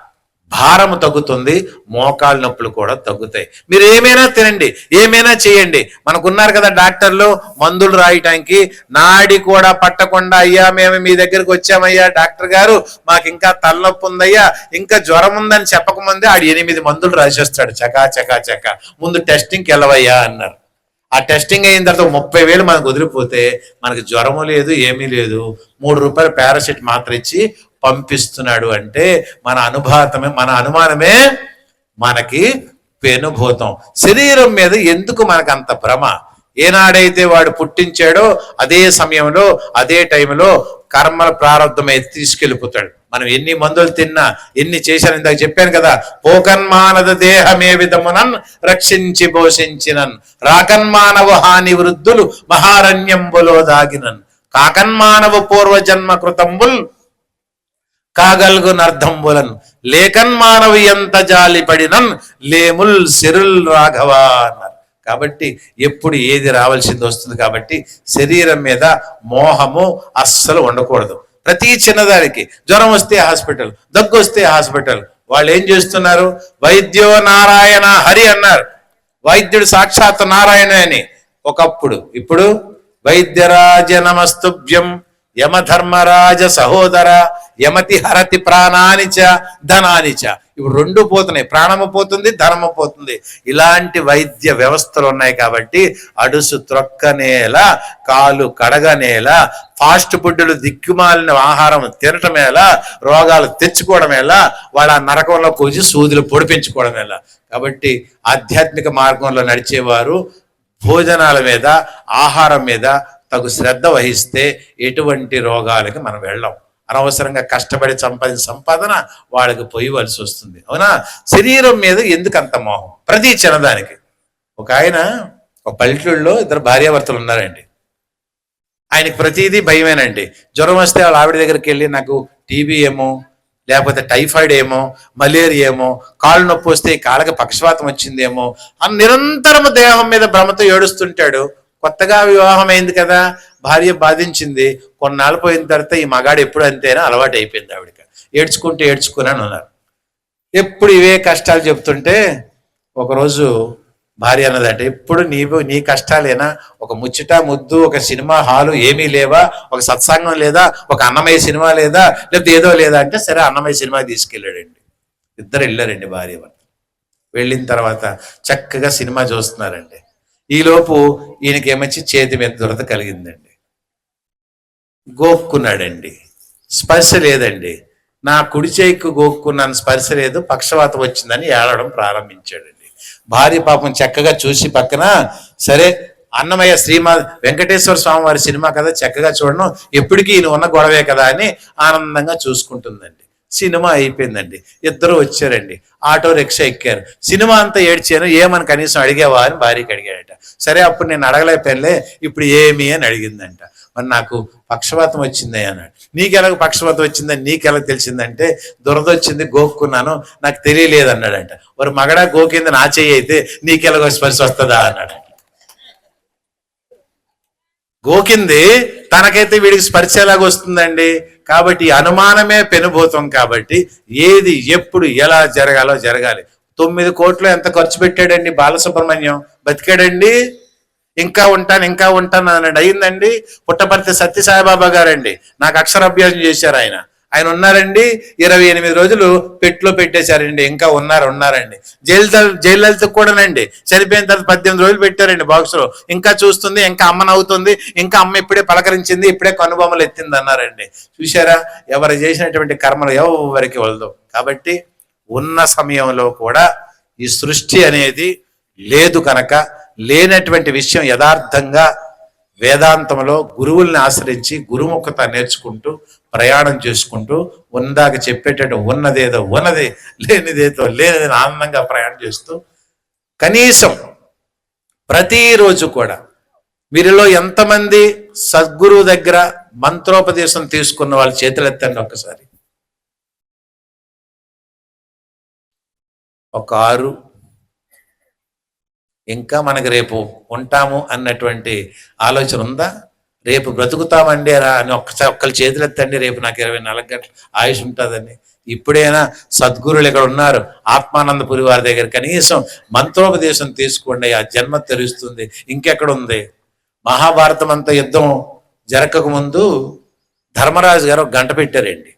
భారము తగ్గుతుంది, మోకాళ్ళ నొప్పులు కూడా తగ్గుతాయి. మీరు ఏమైనా తినండి, ఏమైనా చేయండి. మనకున్నారు కదా డాక్టర్లు మందులు రాయటానికి. నాడి కూడా పట్టకుండా, అయ్యా మేము మీ దగ్గరికి వచ్చామయ్యా డాక్టర్ గారు, మాకు ఇంకా తలనొప్పి ఉందయ్యా, ఇంకా జ్వరం ఉందని చెప్పకముందే ఆడు 8 మందులు రాసేస్తాడు. చకా ముందు టెస్టింగ్కి వెళ్ళవయ్యా అన్నారు. ఆ టెస్టింగ్ అయిన తర్వాత 30,000 మనకు వదిలిపోతే మనకు జ్వరము లేదు, ఏమీ లేదు. 3 రూపాయలు పారాసిట్ మాత్ర ఇచ్చి పంపిస్తున్నాడు. అంటే మన అనుమానమే మనకి పెనుభూతం. శరీరం మీద ఎందుకు మనకు అంత భ్రమ? ఏనాడైతే వాడు పుట్టించాడో అదే సమయంలో, అదే టైంలో కర్మల ప్రారంభమై తీసుకెళ్ళిపోతాడు. మనం ఎన్ని మందులు తిన్నా, ఎన్ని చేశాను, ఇందాక చెప్పాను కదా, పోకన్మానద దేహమే విధమునన్ రక్షించి పోషించినన్, రాకన్మానవ హాని వృద్ధులు మహారణ్యంబులో దాగినన్, కాకన్మానవ పూర్వజన్మ కృతంబుల్ కాగల్గు నర్ధంబులన్, లేకన్మానవి ఎంత జాలి పడినన్ లేముల్ సిరుల్ రాఘవ అన్నారు. కాబట్టి ఎప్పుడు ఏది రావాల్సింది వస్తుంది. కాబట్టి శరీరం మీద మోహము అస్సలు ఉండకూడదు. ప్రతి చిన్నదానికి జ్వరం వస్తే హాస్పిటల్, దగ్గు వస్తే హాస్పిటల్. వాళ్ళు ఏం చేస్తున్నారు? వైద్యో నారాయణ హరి అన్నారు. వైద్యుడు సాక్షాత్ నారాయణ అని ఒకప్పుడు. ఇప్పుడు వైద్యరాజ నమస్తుభ్యం యమధర్మరాజ సహోదర యమతి హరతి ప్రాణానిచ ధనానిచ. ఇప్పుడు 2 పోతున్నాయి, ప్రాణము పోతుంది, ధనము పోతుంది. ఇలాంటి వైద్య వ్యవస్థలు ఉన్నాయి. కాబట్టి అడుసు త్రొక్కనేలా, కాలు కడగనేలా, ఫాస్ట్ ఫుడ్లు దిక్కుమాలిన ఆహారం తినటమేలా, రోగాలు తెచ్చుకోవడమేలా, వాళ్ళ నరకంలో కూర్చి సూదులు పొడిపించుకోవడమేలా. కాబట్టి ఆధ్యాత్మిక మార్గంలో నడిచేవారు భోజనాల మీద, ఆహారం మీద తగు శ్రద్ధ వహిస్తే ఎటువంటి రోగాలకి మనం వెళ్ళాం. అనవసరంగా కష్టపడి సంపాదించిన సంపాదన వాళ్ళకి పోయివలసి వస్తుంది. అవునా? శరీరం మీద ఎందుకు అంత మోహం? ప్రతి చిన్నదానికి. ఒక ఆయన ఒక పల్లెటూళ్ళలో 2 భార్యాభర్తలు ఉన్నారండి. ఆయనకి ప్రతిదీ భయమేనండి. జ్వరం వస్తే వాళ్ళ ఆవిడ దగ్గరికి వెళ్ళి నాకు టీబీ ఏమో, లేకపోతే టైఫాయిడ్ ఏమో, మలేరియా ఏమో, కాళ్ళు నొప్పి వస్తే కాళ్ళకి పక్షవాతం వచ్చిందేమో అని నిరంతరం దేహం మీద భ్రమతో ఏడుస్తుంటాడు. కొత్తగా వివాహం అయింది కదా, భార్య బాధించింది. కొన్నాళ్ళు పోయిన తర్వాత ఈ మగాడు ఎప్పుడు అంతేనా అలవాటు అయిపోయింది ఆవిడకి. ఏడ్చుకుని ఉన్నారు. ఎప్పుడు ఇవే కష్టాలు చెప్తుంటే ఒకరోజు భార్య అన్నదంటే, ఎప్పుడు నీ కష్టాలేనా? ఒక ముచ్చట ముద్దు, ఒక సినిమా హాలు ఏమీ లేవా? ఒక సత్సంగం లేదా? ఒక అన్నమయ్య సినిమా లేదా? లేకపోతే ఏదో లేదా అంటే, సరే అన్నమయ్య సినిమా తీసుకెళ్ళాడండి. 2 వెళ్ళారండి భార్య భర్త. వెళ్ళిన తర్వాత చక్కగా సినిమా చూస్తున్నారండి. ఈలోపు ఈయనకి ఏమొచ్చి చేతి మీద దురద కలిగిందండి. గోక్కున్నాడండి, స్పర్శ లేదండి. నా కుడి చేయికి గోక్కున్నాను, స్పర్శ లేదు, పక్షవాతం వచ్చిందని ఏడవడం ప్రారంభించాడండి. భార్య పాపం చక్కగా చూసి పక్కన, సరే అన్నమయ్య వెంకటేశ్వర స్వామి వారి సినిమా కదా, చక్కగా చూడడం, ఎప్పటికీ ఈయన ఉన్న గొడవే కదా అని ఆనందంగా చూసుకుంటుందండి. సినిమా అయిపోయిందండి. 2 వచ్చారండి, ఆటో రిక్షా ఎక్కారు. సినిమా అంతా ఏడ్చాను, ఏమని కనీసం అడిగావా అని భార్యకి అడిగాడట. సరే అప్పుడు నేను అడగలేకపోయినలే, ఇప్పుడు ఏమి అని అడిగిందంట. మరి నాకు పక్షవాతం వచ్చింది అన్నాడు. నీకెలా పక్షవాతం వచ్చిందని నీకెలా తెలిసిందంటే, దురద వచ్చింది గోక్కున్నాను, నాకు తెలియలేదు అన్నాడంట. మరి మగడా గోకింది నా చెయ్యి అయితే నీకెలా స్పర్శ వస్తుందా అన్నాడు. గోకింది తనకైతే వీడికి స్పర్శ ఎలాగ వస్తుందండి? కాబట్టి అనుమానమే పెనుభూతం. కాబట్టి ఏది ఎప్పుడు ఎలా జరగాలో జరగాలి. 9 కోట్లు ఎంత ఖర్చు పెట్టాడండి బాలసుబ్రహ్మణ్యం? బతికాడండి? ఇంకా ఉంటాను అన్నాడు. అయిందండి. పుట్టపర్తి సత్యసాయిబాబా గారండి నాకు అక్షరాభ్యాసం చేశారు. ఆయన ఉన్నారండి. 28 రోజులు పెట్టులో పెట్టేశారండి. ఇంకా ఉన్నారండి. జయలలితకు కూడానండి చనిపోయిన తర్వాత 18 రోజులు పెట్టారండి బాక్స్లో. ఇంకా చూస్తుంది, ఇంకా అమ్మ నవ్వుతుంది, ఇంకా అమ్మ ఇప్పుడే పలకరించింది, ఇప్పుడే కనుబొమ్మలు ఎత్తింది అన్నారండి. చూశారా, ఎవరు చేసినటువంటి కర్మలు ఎవరికి వలదు. కాబట్టి ఉన్న సమయంలో కూడా ఈ సృష్టి అనేది లేదు కనుక లేనటువంటి విషయం యథార్థంగా వేదాంతంలో గురువుల్ని ఆశ్రయించి గురుముఖత నేర్చుకుంటూ ప్రయాణం చేసుకుంటూ ఉందాక చెప్పేటట్టు ఉన్నదేదో ఉన్నది, లేనిదేదో లేనిది ఆనందంగా ప్రయాణం చేస్తూ కనీసం ప్రతిరోజు కూడా మీరులో ఎంతమంది సద్గురువు దగ్గర మంత్రోపదేశం తీసుకున్న వాళ్ళ చేతులు ఎత్తండి ఒక్కసారి. ఒక 6. ఇంకా మనకు రేపు ఉంటాము అన్నటువంటి ఆలోచన ఉందా? రేపు బ్రతుకుతామండి అని ఒక్కరి చేతులు ఎత్తండి. రేపు నాకు 24 గంటలు ఆయుష్ ఉంటుందని. ఇప్పుడైనా సద్గురులు ఇక్కడ ఉన్నారు, ఆత్మానందపురి వారి దగ్గర కనీసం మంత్రోపదేశం తీసుకోండి, ఆ జన్మ తెలుస్తుంది. ఇంకెక్కడ ఉంది? మహాభారతం అంతా యుద్ధం జరగక ముందు ధర్మరాజు గారు 1 గంట పెట్టారండి.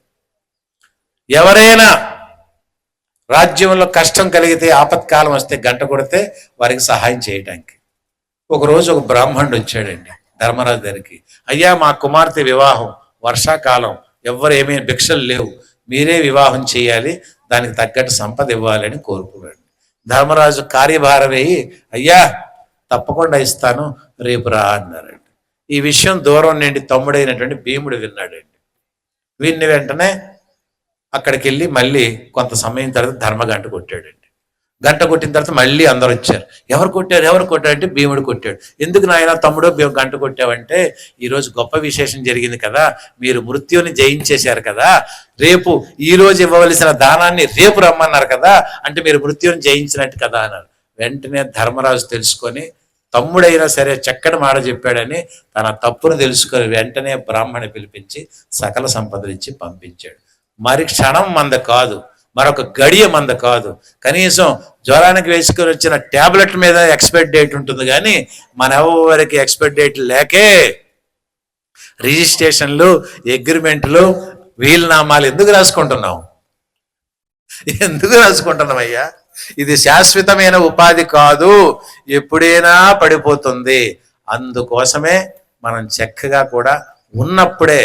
ఎవరైనా రాజ్యంలో కష్టం కలిగితే, ఆపత్కాలం వస్తే గంట కొడితే వారికి సహాయం చేయటానికి. ఒకరోజు ఒక బ్రాహ్మణుడు వచ్చాడండి ధర్మరాజు దగ్గరికి. అయ్యా, మా కుమార్తె వివాహం, వర్షాకాలం, ఎవ్వరు ఏమీ భిక్షలు లేవు, మీరే వివాహం చేయాలి, దానికి తగ్గట్టు సంపద ఇవ్వాలని కోరుకున్నాడు. ధర్మరాజు కార్యభారం వేయి, అయ్యా తప్పకుండా ఇస్తాను, రేపు రా అన్నారండి. ఈ విషయం దూరం నుండి తమ్ముడైనటువంటి భీముడు విన్నాడండి. విన్ని వెంటనే అక్కడికి వెళ్ళి మళ్ళీ కొంత సమయం తర్వాత ధర్మగంట కొట్టాడండి. గంట కొట్టిన తర్వాత మళ్ళీ అందరు వచ్చారు. ఎవరు కొట్టారు అంటే భీముడు కొట్టాడు. ఎందుకు నాయన తమ్ముడు గంట కొట్టావంటే, ఈరోజు గొప్ప విశేషం జరిగింది కదా, మీరు మృత్యుని జయించేశారు కదా, రేపు ఈ రోజు ఇవ్వవలసిన దానాన్ని రేపు రమ్మన్నారు కదా, అంటే మీరు మృత్యుని జయించినట్టు కదా అన్నారు. వెంటనే ధర్మరాజు తెలుసుకొని, తమ్ముడైనా సరే చక్కటి మాట చెప్పాడని తన తప్పును తెలుసుకొని వెంటనే బ్రాహ్మణి పిలిపించి సకల సంపదలు ఇచ్చి పంపించాడు. మరి క్షణం మంద కాదు, మరొక గడియ మంద కాదు, కనీసం జ్వరానికి వేసుకొని వచ్చిన ట్యాబ్లెట్ మీద ఎక్స్పైర్ డేట్ ఉంటుంది, కానీ మన ఎవరికి ఎక్స్పైర్ డేట్ లేకే రిజిస్ట్రేషన్లు, అగ్రిమెంట్లు, వీలునామాలు ఎందుకు రాసుకుంటున్నాం? అయ్యా? ఇది శాశ్వతమైన ఉపాధి కాదు, ఎప్పుడైనా పడిపోతుంది. అందుకోసమే మనం చక్కగా కూడా ఉన్నప్పుడే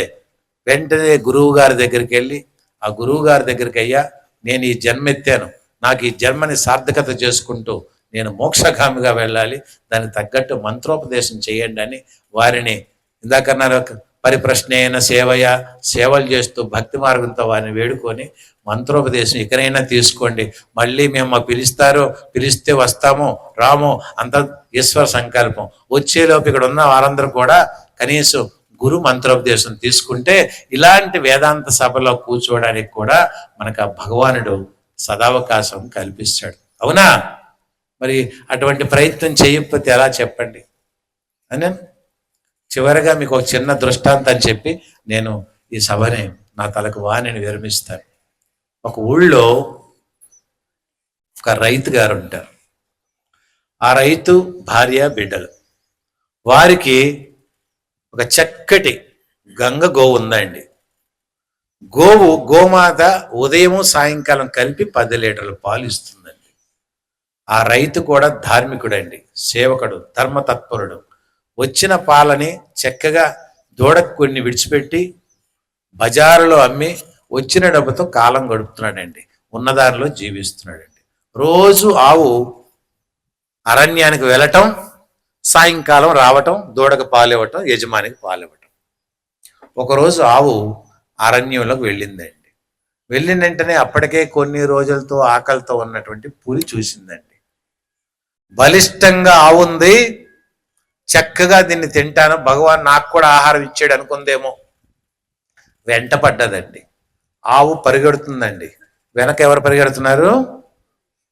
వెంటనే గురువు గారి దగ్గరికి వెళ్ళి, ఆ గురువు గారి దగ్గరికి, అయ్యా నేను ఈ జన్మ ఎత్తాను, నాకు ఈ జన్మని సార్థకత చేసుకుంటూ నేను మోక్షగామిగా వెళ్ళాలి, దానికి తగ్గట్టు మంత్రోపదేశం చేయండి అని వారిని ఇందాకన్నారు పరిప్రశ్నైన సేవలు చేస్తూ భక్తి మార్గంతో వారిని వేడుకొని మంత్రోపదేశం ఇకనైనా తీసుకోండి, మళ్ళీ మేము పిలిస్తే వస్తాము రాము, అంత ఈశ్వర సంకల్పం. వచ్చేలోపు ఇక్కడ ఉన్న వారందరూ కూడా కనీసం గురు మంత్రోపదేశం తీసుకుంటే ఇలాంటి వేదాంత సభలో కూర్చోవడానికి కూడా మనకు ఆ భగవానుడు సదావకాశం కల్పిస్తాడు. అవునా? మరి అటువంటి ప్రయత్నం చేయకపోతే ఎలా చెప్పండి అని చివరిగా మీకు ఒక చిన్న దృష్టాంతం చెప్పి నేను ఈ సభని నా తలకు వాణిని విరమిస్తాను. ఒక ఊళ్ళో ఒక రైతు గారు ఉంటారు. ఆ రైతు భార్య బిడ్డలు, వారికి ఒక చక్కటి గోవు ఉందండి. గోమాత ఉదయము సాయంకాలం కలిపి 10 లీటర్ల పాలు ఇస్తుందండి. ఆ రైతు కూడా ధార్మికుడండి, సేవకుడు, ధర్మతత్పరుడు. వచ్చిన పాలని చక్కగా దూడకు కొన్ని విడిచిపెట్టి బజారులో అమ్మి వచ్చిన డబ్బుతో కాలం గడుపుతున్నాడండి, ఉన్నదారిలో జీవిస్తున్నాడండి. రోజు ఆవు అరణ్యానికి వెళ్ళటం, సాయంకాలం రావటం, దూడకు పాలివ్వటం, యజమానికి పాలివ్వటం. ఒకరోజు ఆవు అరణ్యంలోకి వెళ్ళిందండి. వెళ్ళిన వెంటనే అప్పటికే కొన్ని రోజులతో ఆకలితో ఉన్నటువంటి పులి చూసిందండి. బలిష్టంగా ఆవుంది, చక్కగా దీన్ని తింటాను, భగవాన్ నాకు కూడా ఆహారం ఇచ్చాడు అనుకుందేమో. వెంట పడ్డదండి. ఆవు పరిగెడుతుందండి. వెనక ఎవరు పరిగెడుతున్నారు?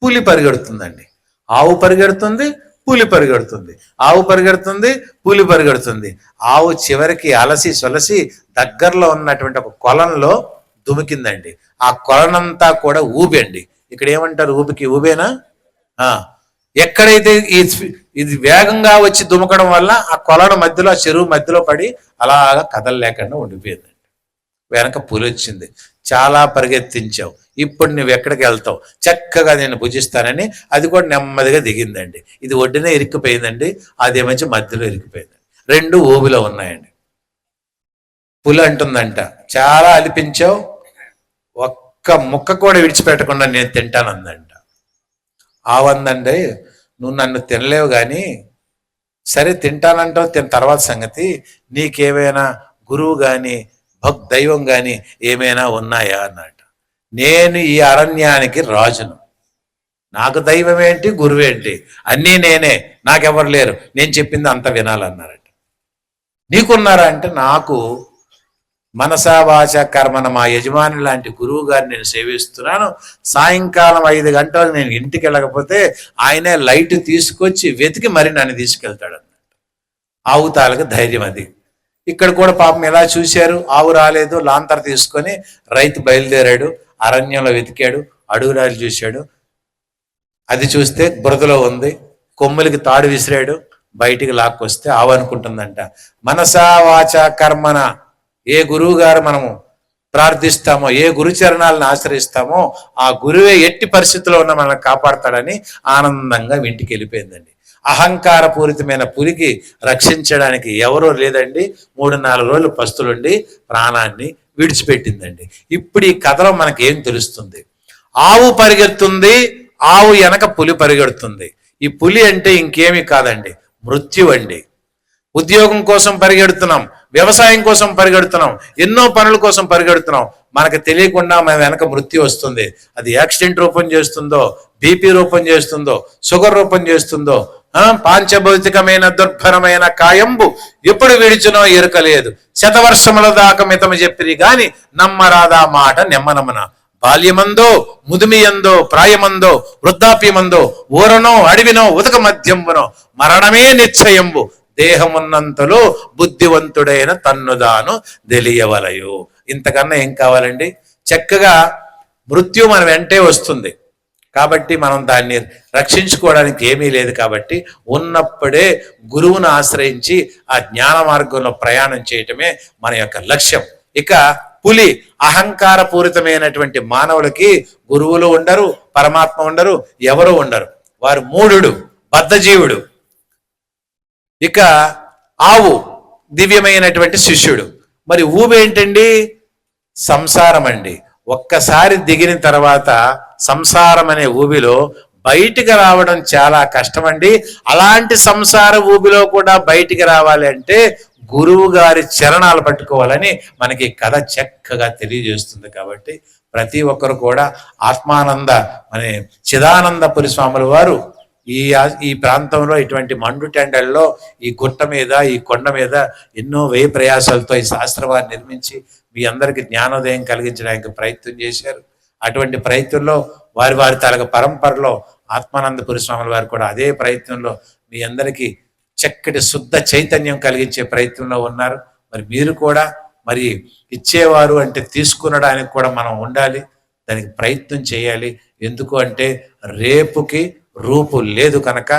పులి పరిగెడుతుందండి. ఆవు పరిగెడుతుంది, పులి పరిగెడుతుంది, ఆవు పరిగెడుతుంది, పులి పరిగెడుతుంది. ఆవు చివరికి అలసి సొలసి దగ్గరలో ఉన్నటువంటి ఒక కొలంలో దుమికిందండి. ఆ కొలనంతా కూడా ఊబి అండి. ఇక్కడ ఏమంటారు? ఊబికి ఊబేనా? ఎక్కడైతే ఇది వేగంగా వచ్చి దుమకడం వల్ల ఆ కొలను మధ్యలో ఆ చెరువు మధ్యలో పడి అలాగా కదలలేకుండా ఉండిపోయిందండి. వెనక పులి వచ్చింది, చాలా పరిగెత్తించావు, ఇప్పుడు నువ్వు ఎక్కడికి వెళ్తావు, చక్కగా నేను భుజిస్తానని అది కూడా నెమ్మదిగా దిగిందండి. ఇది ఒడ్డునే ఇరిక్కిపోయిందండి, అదే మంచి మధ్యలో ఇరికిపోయిందండి. రెండు ఊబిలో ఉన్నాయండి. పులి అంటుందంట, చాలా అలిపించావు, ఒక్క ముక్క కూడా విడిచిపెట్టకుండా నేను తింటానందంట. ఆవందండి, నువ్వు నన్ను తినలేవు కానీ సరే తింటానంటావు, తర్వాత సంగతి, నీకేమైనా గురువు కానీ దైవం కానీ ఏమైనా ఉన్నాయా అన్నట. నేను ఈ అరణ్యానికి రాజును, నాకు దైవం ఏంటి గురువేంటి, అన్నీ నేనే, నాకెవరు లేరు, నేను చెప్పింది అంత వినాలన్నారట. నీకున్నారా అంటే, నాకు మనసా వాచ కర్మన మా యజమాని లాంటి గురువు గారిని నేను సేవిస్తున్నాను. సాయంకాలం 5 గంటలకు నేను ఇంటికి వెళ్ళకపోతే ఆయనే లైట్ తీసుకొచ్చి వెతికి మరి నన్ను తీసుకెళ్తాడు అన్నట్టు. ఆవు తాలూకు ధైర్యం అది. ఇక్కడ కూడా పాపం ఎలా చూశారు, ఆవు రాలేదు, లాంతర తీసుకొని రైతు బయలుదేరాడు, అరణ్యంలో వెతికాడు, అడుగురాలు చూశాడు, అది చూస్తే బురదలో ఉంది, కొమ్ములకి తాడు విసిరాడు, బయటికి లాక్కొస్తే ఆవు అనుకుంటుందంట, మనసా వాచ కర్మన ఏ గురువు గారు మనము ప్రార్థిస్తామో, ఏ గురుచరణాలను ఆశ్రయిస్తామో ఆ గురువే ఎట్టి పరిస్థితుల్లో ఉన్న మనల్ని కాపాడతాడని ఆనందంగా ఇంటికి వెళ్ళిపోయిందండి. అహంకారపూరితమైన పులికి రక్షించడానికి ఎవరో లేదండి, 3-4 రోజులు పస్తులుండి ప్రాణాన్ని విడిచిపెట్టిందండి. ఇప్పుడు ఈ కథలో మనకి ఏం తెలుస్తుంది? ఆవు పరిగెడుతుంది, ఆవు వెనక పులి పరిగెడుతుంది. ఈ పులి అంటే ఇంకేమీ కాదండి, మృత్యు అండి. ఉద్యోగం కోసం పరిగెడుతున్నాం, వ్యవసాయం కోసం పరిగెడుతున్నాం, ఎన్నో పనుల కోసం పరిగెడుతున్నాం, మనకు తెలియకుండా మన వెనక మృత్యు వస్తుంది. అది యాక్సిడెంట్ రూపం చేస్తుందో, బీపీ రూపం చేస్తుందో, షుగర్ రూపం చేస్తుందో, పాంచభౌతికమైన దుర్భరమైన కాయంబు ఎప్పుడు విడిచినో ఎరుకలేదు, శతవర్షముల దాకా మితము చెప్పిరి గాని నమ్మరాదా మాట నెమ్మనమన. బాల్యమందో ముదిమియందో ప్రాయమందో వృద్ధాప్యమందో ఊరనో అడవినో ఉదక మధ్యంబునో మరణమే నిశ్చయంబు దేహమున్నంతలో బుద్ధివంతుడైన తన్నుదాను తెలియవలయు. ఇంతకన్నా ఏం కావాలండి? చక్కగా మృత్యు మన వెంటే వస్తుంది కాబట్టి మనం దాన్ని రక్షించుకోవడానికి ఏమీ లేదు కాబట్టి ఉన్నప్పుడే గురువును ఆశ్రయించి ఆ జ్ఞాన మార్గంలో ప్రయాణం చేయటమే మన యొక్క లక్ష్యం. ఇక పులి అహంకారపూరితమైనటువంటి మానవులకి గురువులు ఉండరు, పరమాత్మ ఉండరు, ఎవరు ఉండరు, వారు మూఢుడు, బద్ధజీవుడు. ఇక ఆవు దివ్యమైనటువంటి శిష్యుడు. మరి ఊబేంటండి? సంసారం అండి. ఒక్కసారి దిగిన తర్వాత సంసారం అనే ఊబిలో బయటికి రావడం చాలా కష్టమండి. అలాంటి సంసార ఊబిలో కూడా బయటికి రావాలి అంటే గురువు గారి చరణాలు పట్టుకోవాలని మనకి కథ చక్కగా తెలియజేస్తుంది. కాబట్టి ప్రతి ఒక్కరు కూడా ఆత్మానంద అనే చిదానందపురి స్వాముల వారు ఈ ప్రాంతంలో ఇటువంటి మండు టెండల్లో ఈ గుట్ట మీద ఈ కొండ మీద ఎన్నో వ్యయ ప్రయాసాలతో ఈ శాస్త్రవారిని నిర్మించి మీ అందరికీ జ్ఞానోదయం కలిగించడానికి ప్రయత్నం చేశారు. అటువంటి ప్రయత్నంలో వారి తాలూకు పరంపరలో ఆత్మానందపురి స్వాముల వారు కూడా అదే ప్రయత్నంలో మీ అందరికీ చక్కటి శుద్ధ చైతన్యం కలిగించే ప్రయత్నంలో ఉన్నారు. మరి మీరు కూడా మరి ఇచ్చేవారు అంటే తీసుకునడానికి కూడా మనం ఉండాలి, దానికి ప్రయత్నం చేయాలి. ఎందుకు అంటే రేపుకి రూపు లేదు కనుక,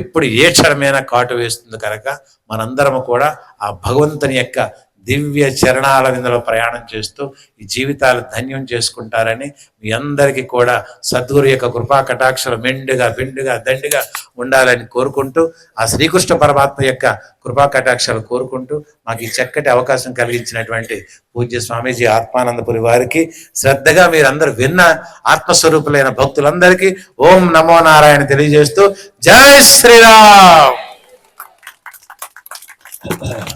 ఎప్పుడు ఏ క్షణమైనా కాటు వేస్తుంది కనుక మనందరము కూడా ఆ భగవంతుని యొక్క దివ్య చరణాల విందులో ప్రయాణం చేస్తూ ఈ జీవితాలు ధన్యం చేసుకుంటారని మీ అందరికీ కూడా సద్గురు యొక్క కృపా కటాక్షలు మెండుగా బిండుగా దండిగా ఉండాలని కోరుకుంటూ ఆ శ్రీకృష్ణ పరమాత్మ యొక్క కృపా కటాక్షలు కోరుకుంటూ మాకు ఈ చక్కటి అవకాశం కలిగించినటువంటి పూజ్య స్వామీజీ ఆత్మానందపురి వారికి శ్రద్ధగా మీరందరూ విన్న ఆత్మస్వరూపులైన భక్తులందరికీ ఓం నమో నారాయణ తెలియజేస్తూ జై శ్రీరామ్.